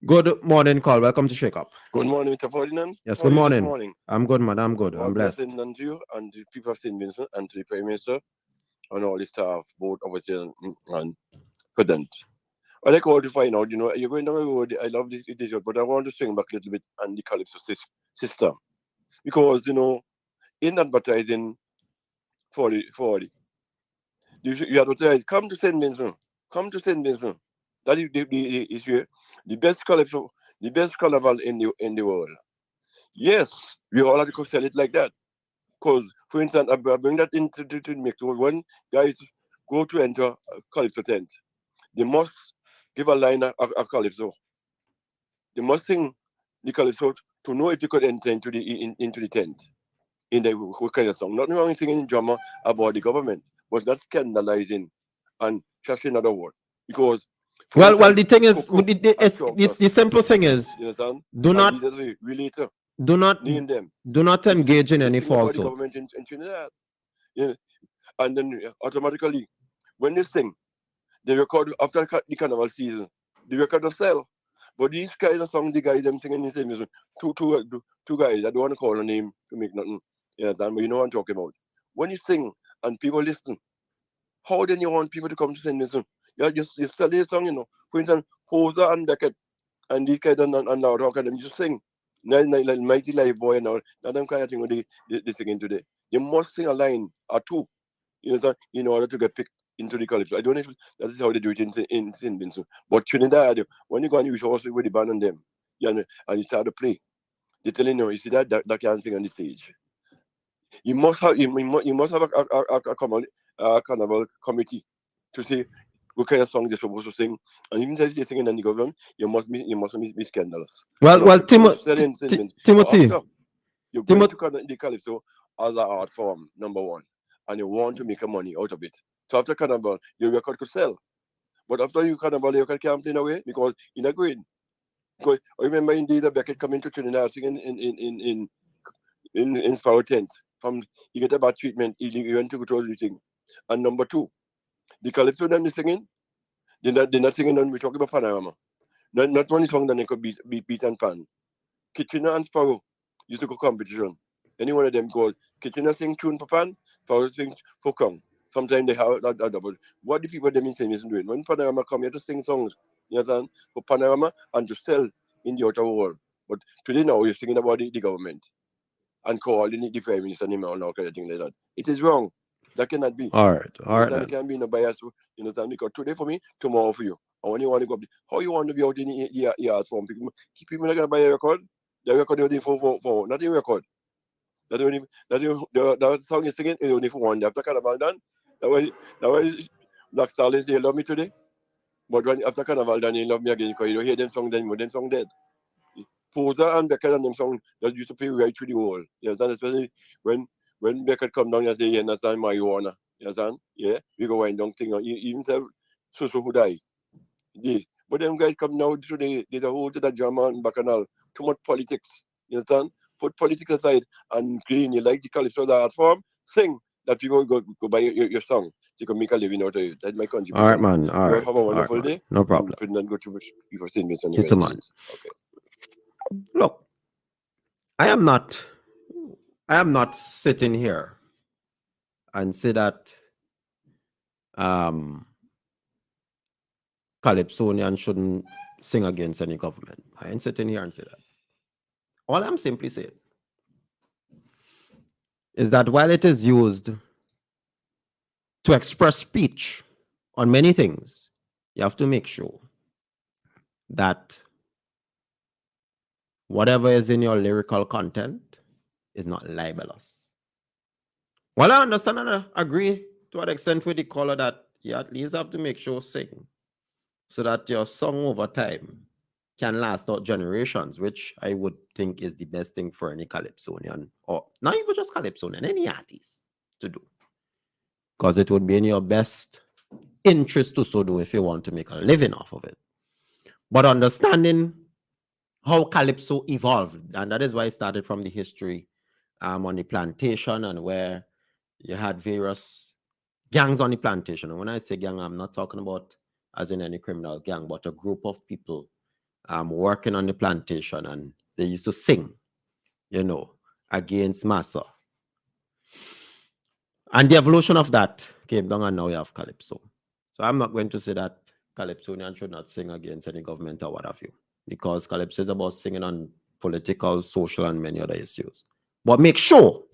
Good morning, call. Welcome to Shakeup. Good morning, Mr. Ferdinand. Yes, How good are you morning. this morning. I'm good, man. I'm good. I'm All blessed. blessings unto you and the people of St. Vincent and to the Prime Minister and all the staff, both officers and President. I like all to find out, you're going down the road. I love this, but I want to swing back a little bit on the Calypso system. Because, in advertising you advertise, come to St. Vincent, come to St. Vincent. That is the issue. The best Calypso, the best carnival in the world. Yes, we all have to sell it like that. Because, for instance, I bring that into to make sure when guys go to enter a Calypso tent, they must give a line of Calypso. They must sing the Calypso to know if you could enter into the tent in the whole kind of song. Not wrong singing drama about the government, but not scandalizing and trashing another word. Because Well, the thing is, the simple thing is, you understand? do not relater. do not Name them. do not engage in any Sing about the falsehood. government in Trinidad. Yeah. And then automatically, when they sing, they record after the carnival season. They record the sell. But these kind of songs, the guys them singing the same music. Two guys, I don't want to call a name to make nothing. You understand? But you know what I'm talking about. When you sing and people listen, how then you want people to come to sing this song? You sell this song, For instance, Posa and Beckett and these guys and Loud Hawk and them just sing. Like Mighty Life Boy and all. Now them kind of thing what they singing today. You must sing a line or two, in order to get picked into the Calypso. I don't know if that is how they do it in St. Vincent. But Trinidad, when you go and you show us with the band and them, and you start to play, they tell you see that can't sing on the stage. You must have a carnival committee to say what kind of song they're supposed to sing. And even if they're singing in the government, you mustn't be scandalous. Well, Timothy, After, you're going to the Calypso as an art form, number one, and you want to make a money out of it. So after carnival, your record could sell. But after you carnival, your record can't play away because you're not going. Because I remember indeed that Beckett coming to Trinidad singing in Sparrow Tent. From he get a bad treatment, he went to go to everything. And number two, the Calypso them they singing, they're not singing on we talking about Panorama. Not one song that they could beat and pan. Kitchener and Sparrow used to go competition. Any one of them goes, Kitchener sing tune for pan, Sparrow sing for Kong. Sometimes they have a double. What the people them in St. Vincent doing? When Panorama come here to sing songs, you understand? For Panorama and to sell in the outer world. But today now you're singing about the government. and call the Prime Minister name or no kind of thing like that. It is wrong. That cannot be. All right. You All right. understand? There Then. can be no bias. You understand? Because today for me, tomorrow for you. And when you want to go up, how you want to be out in the yards from people? People not gonna buy a record. The record is only for not a record. That song is singing is only for one day. After Carnival done, that was Black Stallions, they love me today. But when after Carnival done, they love me again because you don't hear them song then, but them song dead. Poser and Beckett and them song that used to play right through the wall. You understand? Especially when Beckett come down and say, you understand, marijuana. You understand? Yeah, we go wind down thing. Even tell so who die. Yeah. But them guys come now today, there's a whole to that drama and bacchanal. Too much politics. You understand? Put politics aside and clean. You like the calypso the art form, sing. That people go buy your song. You can make a living out of it. That's my All right, contribution. man. All You right. have a All right, wonderful man. day. No And problem. put not go too much before saying this on You the too, man. things. Okay. Look, I am not sitting here and say that Calypsonian shouldn't sing against any government. I ain't sitting here and say that. All I'm simply saying is that while it is used to express speech on many things, you have to make sure that whatever is in your lyrical content is not libelous. Well, I understand and I agree to an extent with the caller that you at least have to make sure sing so that your song over time can last out generations, which I would think is the best thing for any Calypsonian, or not even just Calypsonian, any artist to do. Because it would be in your best interest to so do if you want to make a living off of it. But understanding how Calypso evolved, and that is why it started from the history on the plantation and where you had various gangs on the plantation. And when I say gang, I'm not talking about as in any criminal gang, but a group of people working on the plantation, and they used to sing, against massa. And the evolution of that came down, and now we have Calypso. So I'm not going to say that Calypsonian should not sing against any government or what have you, because Calypso is about singing on political, social, and many other issues. But make sure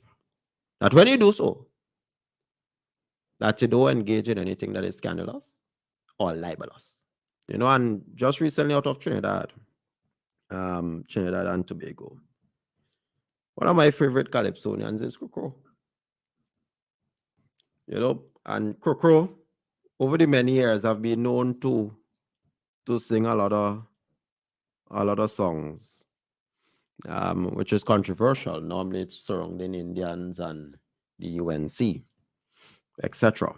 that when you do so, that you don't engage in anything that is scandalous or libelous. And just recently out of Trinidad and Tobago, one of my favorite Calypsonians is Krokro. And Krokro, over the many years, have been known to sing a lot of songs, which is controversial. Normally, it's surrounding Indians and the UNC, etc.,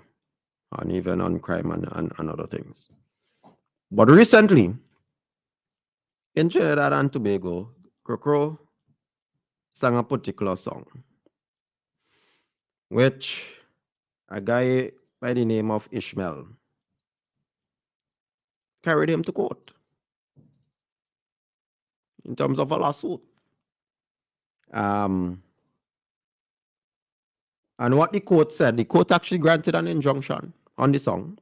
and even on crime and other things. But recently, in Trinidad and Tobago, Krokro sang a particular song, which a guy by the name of Ishmael carried him to court in terms of a lawsuit. And what the court said, the court actually granted an injunction on the song.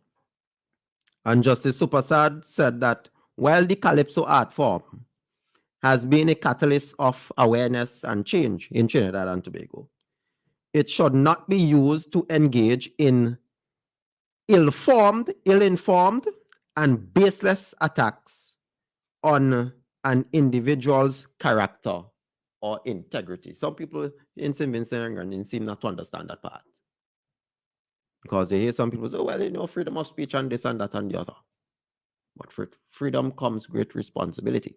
And Justice Supersad said that while the Calypso art form has been a catalyst of awareness and change in Trinidad and Tobago, it should not be used to engage in ill-informed, and baseless attacks on an individual's character or integrity. Some people in St. Vincent and Grenadines seem not to understand that part, because they hear some people say, well, freedom of speech and this and that and the other. But for freedom comes great responsibility.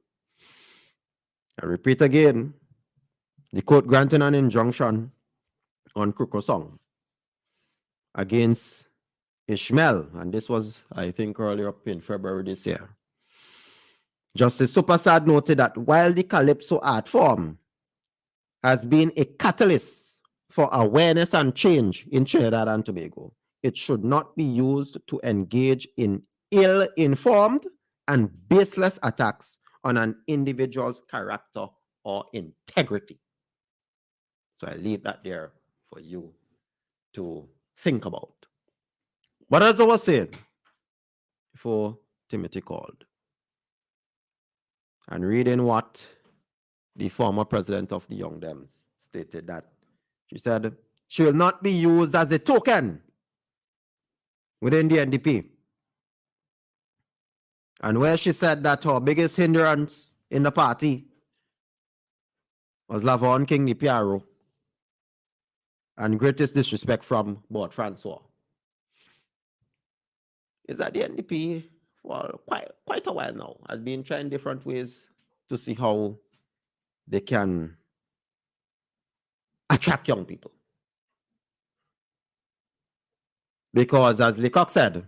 I repeat again, the court granted an injunction on Krokro song against Ishmael, and this was, I think, earlier up in February this year. Justice Supersad noted that while the Calypso art form has been a catalyst for awareness and change in Trinidad and Tobago, it should not be used to engage in ill-informed and baseless attacks on an individual's character or integrity. So I leave that there for you to think about. But as I was saying before Timothy called, and reading what the former president of the Young Dems stated that she said she will not be used as a token within the NDP. And where she said that her biggest hindrance in the party was Lavon King, the PRO, and greatest disrespect from Board Francois. Is that the NDP for quite a while now has been trying different ways to see how they can attract young people. Because as Leacock said,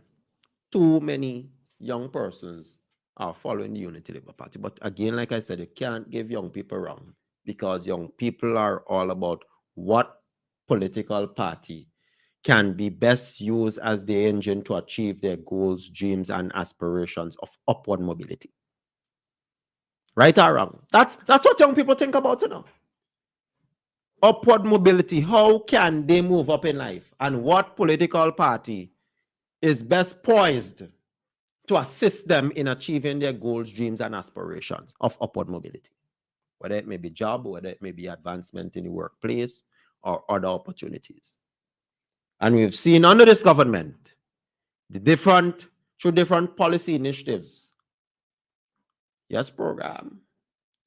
too many young persons are following the Unity Labour Party. But again, like I said, you can't give young people wrong, because young people are all about what political party can be best used as the engine to achieve their goals, dreams, and aspirations of upward mobility. Right or wrong? That's what young people think about now. Upward mobility. How can they move up in life? And what political party is best poised to assist them in achieving their goals, dreams, and aspirations of upward mobility? Whether it may be job, whether it may be advancement in the workplace, or other opportunities. And we've seen under this government, through different policy initiatives, yes, program,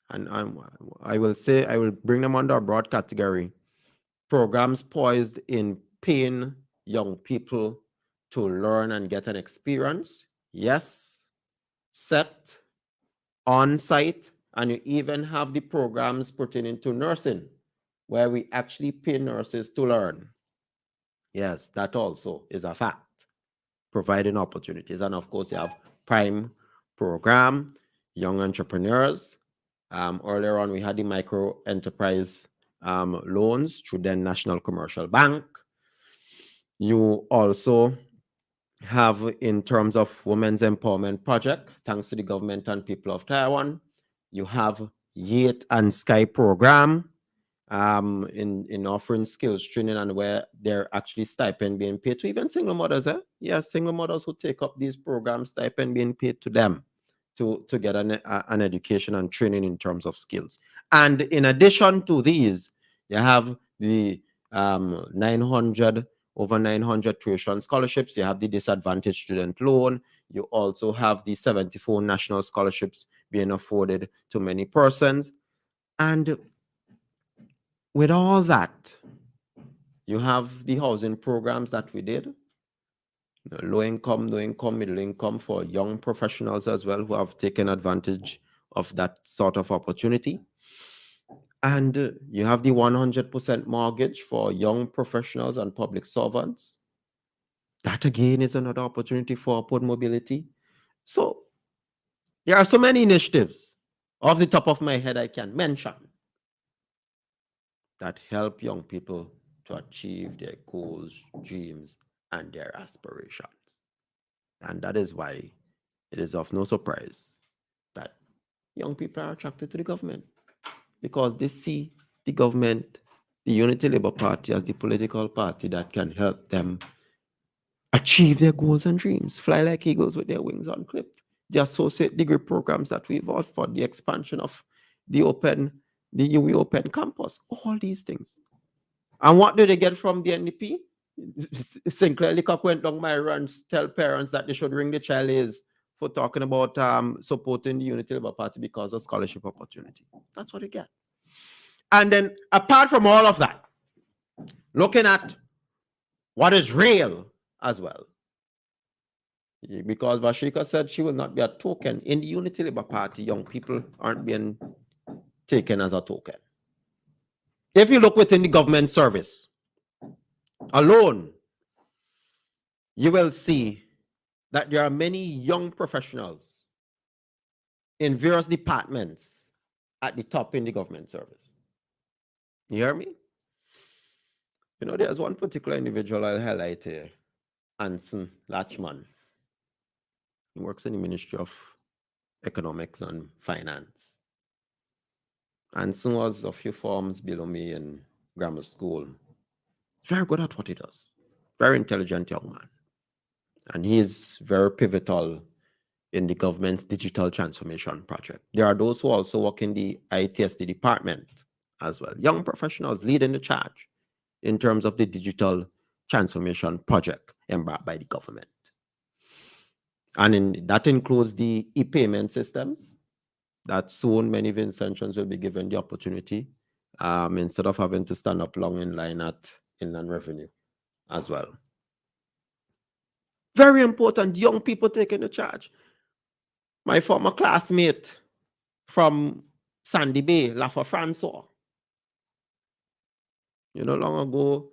and I will bring them under a broad category, programs poised in paying young people to learn and get an experience, yes, set, on-site, and you even have the programs pertaining to nursing, where we actually pay nurses to learn. Yes, that also is a fact, providing opportunities. And of course, you have Prime program, young entrepreneurs. Earlier on, we had the micro enterprise loans through the National Commercial Bank. You also have, in terms of Women's Empowerment Project, thanks to the government and people of Taiwan, you have Yate and Sky program, in offering skills training, and where they're actually stipend being paid to even single mothers. Yes, single mothers who take up these programs, stipend being paid to them to get an education and training in terms of skills. And in addition to these, you have the over 900 tuition scholarships. You have the disadvantaged student loan. You also have the 74 national scholarships being afforded to many persons. And with all that, you have the housing programs that we did, low income, middle income, for young professionals as well, who have taken advantage of that sort of opportunity. And you have the 100% mortgage for young professionals and public servants. That again is another opportunity for upward mobility. So there are so many initiatives off the top of my head I can mention that help young people to achieve their goals, dreams, and their aspirations. And that is why it is of no surprise that young people are attracted to the government, because they see the government, the Unity Labour Party, as the political party that can help them achieve their goals and dreams, fly like eagles with their wings unclipped. The associate degree programs that we've offered, the expansion of the UWI Open campus, all these things. And what do they get from the NDP? Sinclair Leacock went down my runs, tell parents that they should ring the child is for talking about supporting the Unity Labour Party because of scholarship opportunity. That's what they get. And then apart from all of that, looking at what is real as well, because Vashika said she will not be a token in the Unity Labour Party, young people aren't being taken as a token. If you look within the government service alone, you will see that there are many young professionals in various departments at the top in the government service. You hear me? You know, there's one particular individual I'll highlight here, Anson Lachman. He works in the Ministry of Economics and Finance. Anson was a few forms below me in grammar school. Very good at what he does. Very intelligent young man. And he is very pivotal in the government's digital transformation project. There are those who also work in the ITSD department as well. Young professionals leading the charge in terms of the digital transformation project embarked by the government. And that includes the e-payment systems that soon many Vincentians will be given the opportunity instead of having to stand up long in line at Inland Revenue as well. Very important, young people taking the charge. My former classmate from Sandy Bay, Lafa Francois. Long ago,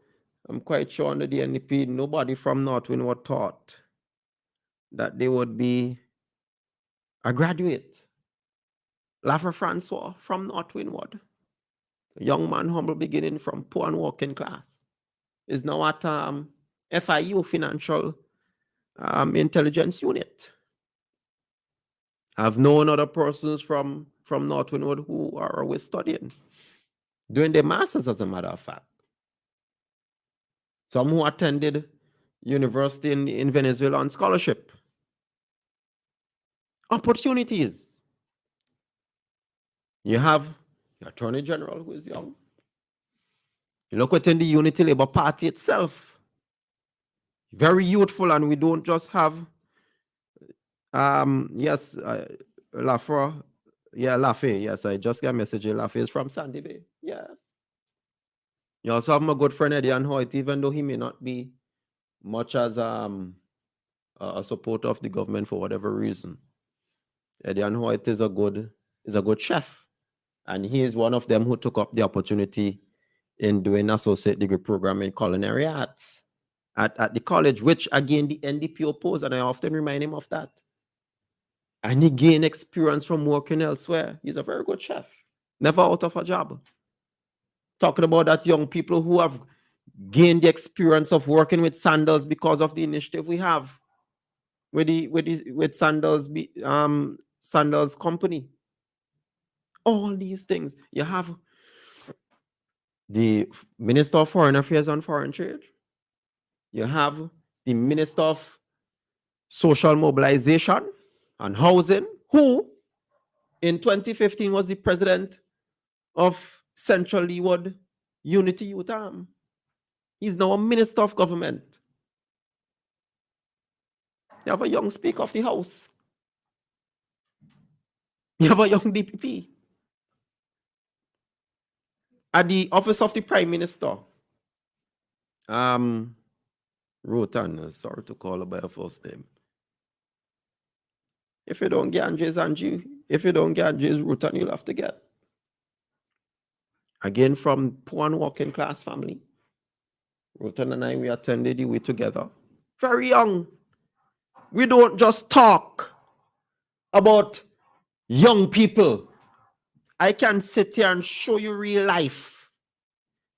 I'm quite sure under the NDP, nobody from North Windward thought that they would be a graduate. Lafa Francois from North Windward. A young man, humble beginning from poor and working class, is now at FIU, Financial Intelligence Unit. I've known other persons from North Windward who are always studying, doing their masters, as a matter of fact. Some who attended university in Venezuela on scholarship. Opportunities. You have the Attorney General who is young. You look within the Unity Labour Party itself. Very youthful, and we don't just have, Lafra. Yeah, Lafe. Yes, I just got a message. Lafe is from Sandy Bay. Yes. You also have my good friend Eddie Hoyt, even though he may not be much as a supporter of the government for whatever reason. Eddie Hoyt is a good chef, and he is one of them who took up the opportunity in doing associate degree program in culinary arts at the college, which again the NDP opposed, and I often remind him of that. And he gained experience from working elsewhere. He's a very good chef, never out of a job. Talking about that young people who have gained the experience of working with Sandals because of the initiative we have with Sandals Sandals company. All these things. You have the Minister of Foreign Affairs and Foreign Trade. You have the Minister of Social Mobilization and Housing, who in 2015 was the president of Central Leeward Unity Youth Arm. He's now a minister of government. You have a young Speaker of the House. You have a young DPP. At the office of the Prime Minister, Rotan, sorry to call her by her first name. If you don't get Andres Angie, if you don't get Andres Rotan, you'll have to get. Again, from poor and working class family. Rotan and I, we attended the way together. Very young. We don't just talk about young people. I can sit here and show you real life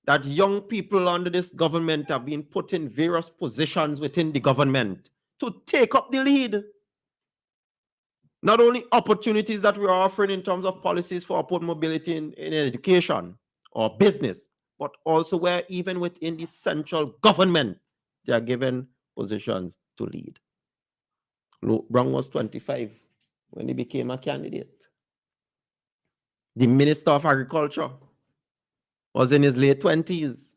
that young people under this government have been put in various positions within the government to take up the lead. Not only opportunities that we are offering in terms of policies for upward mobility in education or business, but also where even within the central government, they are given positions to lead. Luke Brown was 25 when he became a candidate. The Minister of Agriculture was in his late 20s.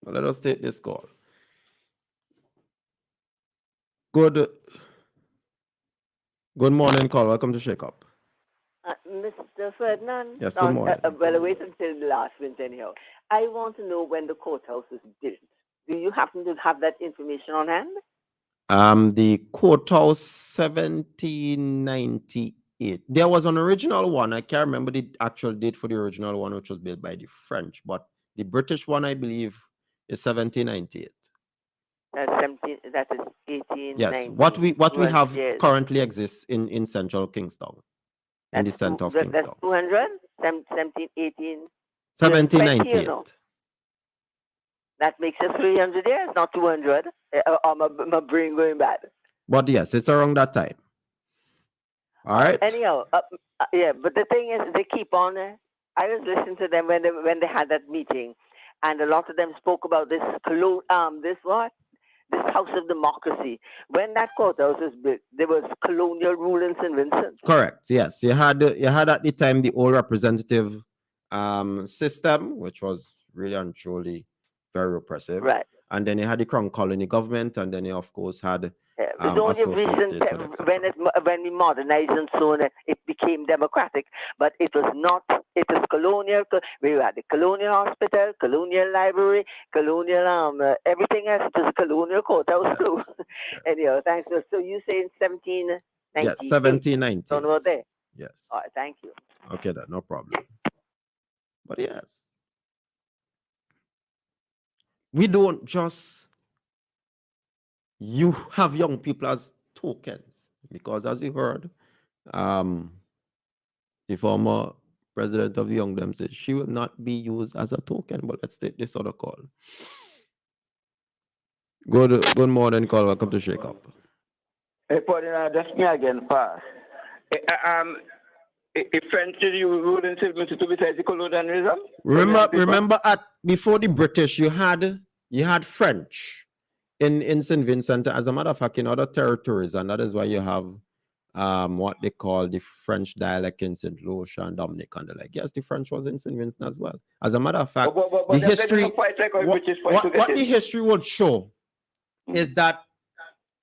Well, let us take this call. Good morning, call. Welcome to Shakeup. Mr. Ferdinand? Yes, good morning. Well, wait until the last minute anyhow. I want to know when the courthouse was built. Do you happen to have that information on hand? The courthouse 1798. There was an original one. I can't remember the actual date for the original one, which was built by the French, but the British one, I believe, is 1798. That is 1890. Yes, what we have currently exists in central Kingston. In the center of Kingston. That's 200? 1718? 1798. That makes it 300 years, not 200. My brain going bad. But yes, it's around that time. All right. Anyhow, yeah, but the thing is, they keep on. I was listening to them when they had that meeting, and a lot of them spoke about this this House of Democracy. When that courthouse was built, there was colonial rule in St. Vincent. Correct. Yes, you had at the time the old representative system, which was really and truly very repressive. Right. And then you had the crown colony government, and then you of course had It's only associate recent statehood, etc. when we modernized and so on, it became democratic. But it was not. It was colonial. We had the colonial hospital, colonial library, colonial everything else. It was a colonial courthouse too. Yes. Yes. Anyhow, thanks. So you say in 1798? Yes, 1790. Don't know there. Yes. All right, thank you. Okay, then no problem. But yes, we don't just you have young people as tokens, because as you heard, the former president of Young Dem said she will not be used as a token. But let's take this other call. Good morning, call. Welcome to Shakeup. Hey, Paulina, that's me again, fast. If French you wouldn't say to besides the colonialism? Remember before the British, you had French in St. Vincent, as a matter of fact, in other territories, and that is why you have what they call the French dialect in St. Lucia and Dominic and the like. Yes, the French was in St. Vincent as well. As a matter of fact, the history, what the history would show is that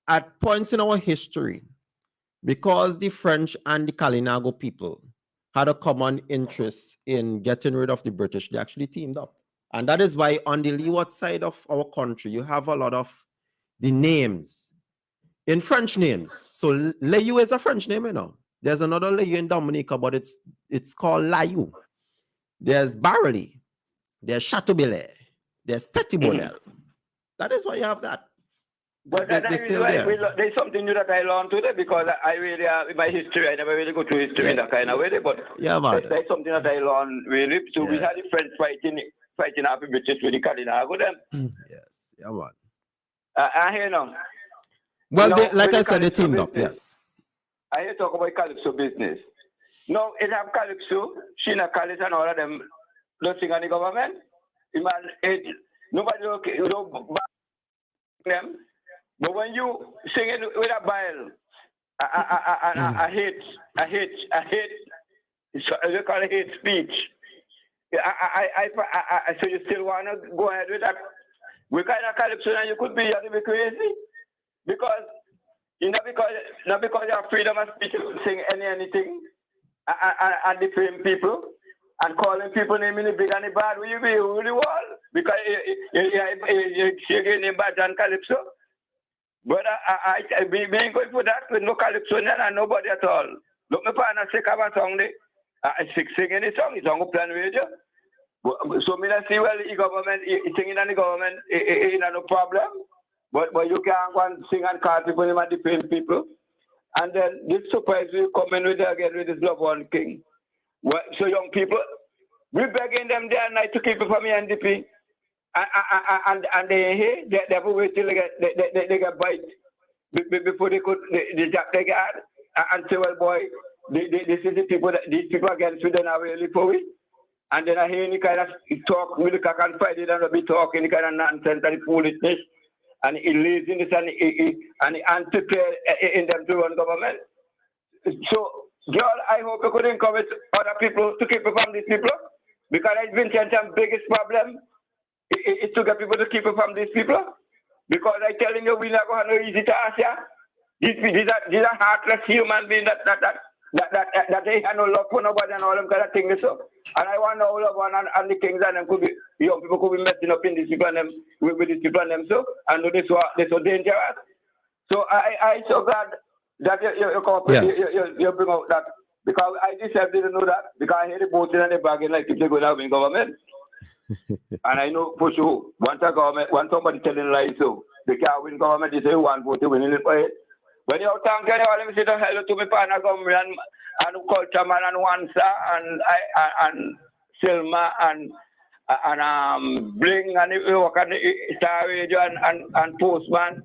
at points in our history, because the French and the Kalinago people had a common interest in getting rid of the British, they actually teamed up. And that is why on the leeward side of our country, you have a lot of the names in French names. So Layou is a French name, you know. There's another Layou in Dominica, but it's called Layou. There's Barley. There's Chateaubelair. There's Petit Bonheur. That is why you have that. But there's something new that I learned today, because I really, in my history, I never really go through history in that kind of way. But there's something that I learned really. So we had the French fighting after British with the Kalinago then. Yes, yeah, man. I hear now. Well, now, like I said, they teamed up, yes. I hear talk about Calypso business. No, it have Calypso, Sheena Callis and all of them nothing on the government. Nobody them. But when you sing it with a bile, I hate, you call it hate speech. So you still want to go ahead with that? We kind of Calypso and you could be a little bit crazy. Because, not because you have freedom of speech to sing anything and defame people and calling people naming the big and the bad, will you be who the wall? Because you're getting bad than Calypso. But I ain't going for that with no Calypso and nobody at all. Look, my partner sick of a song, singing the song, it's on plan radio. So me not see, well, the government, singing on the government, it's no problem. But you can't go and sing and call people and defame people. And then this surprise will come in with again with this love one king. So young people, we begging them day and night to keep it from the NDP. And they have to wait till they get bite before they could they get and say, well, boy, this is the people that these people against we don't have really for it. And then I hear any kind of talk with the cock and fight it and be talking any kind of nonsense and foolishness and laziness and anti-prayer in them to run government. So, girl, I hope you could encourage other people to keep it from these people, because it's been some biggest problem. It's to get people to keep it from these people. Because I'm telling you, we're not going to have no easy task here. These are heartless human beings that they have no love for nobody and all them kind of things. So, and I want all of one and the kings and them could be, young people could be messing up in these people and them, with these people and them. So, and they're so dangerous. So I so glad that you bring out that. Because I just didn't know that. Because I hear the voting and the bargain like if they're going to have in government. And I know for sure, once somebody telling lies, so they can't win government, they say one vote to win it for it. When you're talking, let me say hello to my partner government and Culture Man and Wansa and Selma and Bling and you work on the Star Radio and Postman.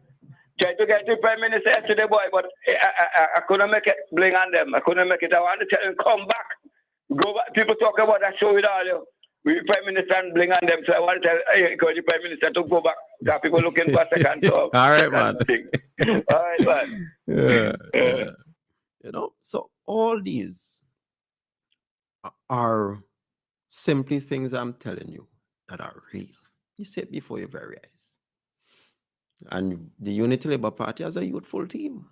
Tried to get the Prime Minister yesterday, boy, but I couldn't make it Bling on them. I couldn't make it. I want to tell him, come back. Go back. People talk about that show with all you. We Prime Minister and Bling on them, so I want to tell the Prime Minister to go back. There are people looking for a second job. All right, man. All right, man. Yeah. You know, so all these are simply things I'm telling you that are real. You see it before your very eyes. And the Unity Labour Party has a youthful team.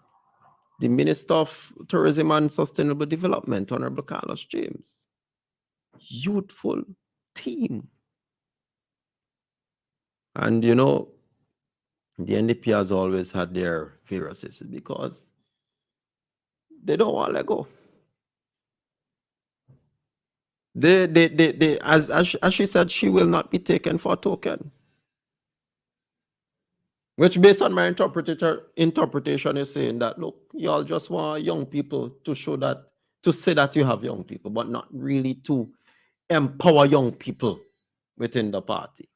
The Minister of Tourism and Sustainable Development, Honorable Carlos James. Youthful team. And you know, the NDP has always had their various issues because they don't want to let go. As she said, she will not be taken for a token. Which, based on my interpretation, is saying that, look, you all just want young people to show that, to say that you have young people, but not really to empower young people within the party.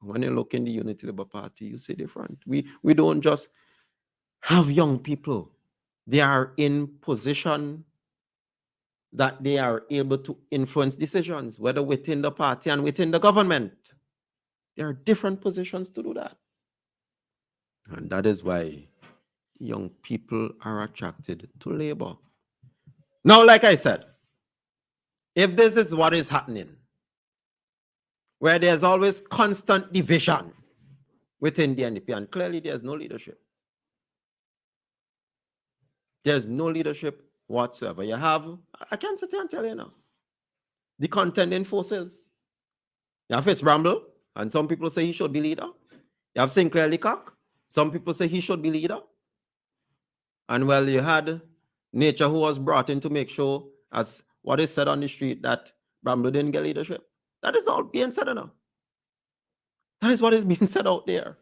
When you look in the Unity Labour Party, you see different. We don't just have young people. They are in position that they are able to influence decisions, whether within the party and within the government. There are different positions to do that. And that is why young people are attracted to labor. Now, like I said, if this is what is happening, where there's always constant division within the NDP, and clearly there's no leadership. There's no leadership whatsoever. You have, I can't sit here and tell you now, the contending forces. You have Fitzbramble, and some people say he should be leader. You have Sinclair Leacock. Some people say he should be leader. And well, you had Nature, who was brought in to make sure, as what is said on the street, that Bramble didn't get leadership. That is all being said now. That is what is being said out there.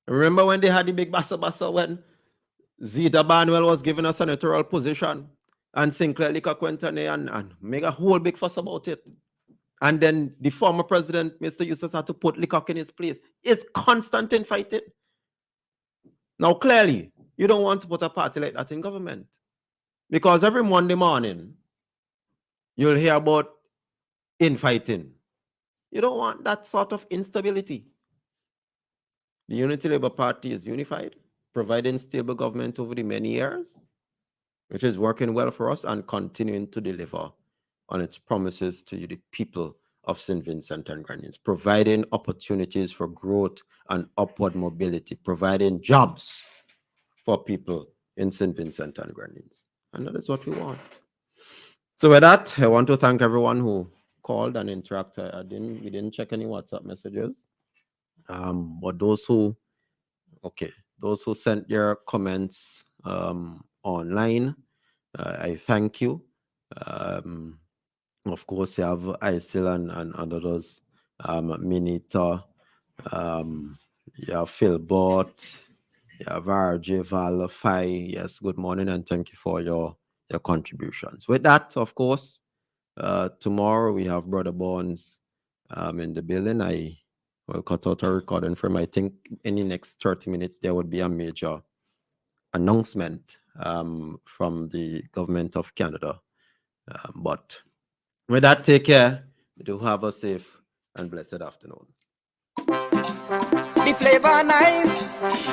Remember when they had the big bassa when Zita Barnwell was given a senatorial position and Sinclair Leacock went on there and made a whole big fuss about it. And then the former president, Mr. Eustace, had to put Leacock in his place. It's constant in fighting. Now, clearly, you don't want to put a party like that in government. Because every Monday morning, you'll hear about infighting. You don't want that sort of instability. The Unity Labour Party is unified, providing stable government over the many years, which is working well for us and continuing to deliver on its promises to the people of St. Vincent and Grenadines, providing opportunities for growth and upward mobility, providing jobs for people in St. Vincent and Grenadines. And that is what we want. So with that, I want to thank everyone who called and interacted. We didn't check any WhatsApp messages. But those who sent their comments online, I thank you. Of course, you have Isil and others, Minita, you have Philbot, you have RJ Val, Fai. Yes, good morning and thank you for your contributions. With that, of course, tomorrow we have Brother Bonds in the building. I will cut out a recording from him. I think in the next 30 minutes there would be a major announcement from the government of Canada. But with that, take care. Do have a safe and blessed afternoon. The flavor nice,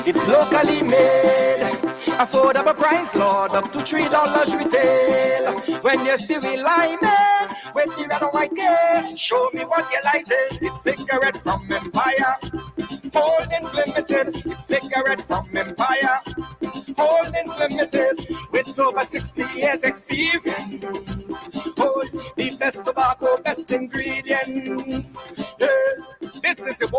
it's locally made. Affordable price, Lord, up to $3 retail. When you see we line it, with the red and white case, show me what you like it. It's cigarette from Empire, Holdings Limited. It's cigarette from Empire, Holdings Limited. With over 60 years experience, hold the best tobacco, best ingredients. Yeah. This is the boy.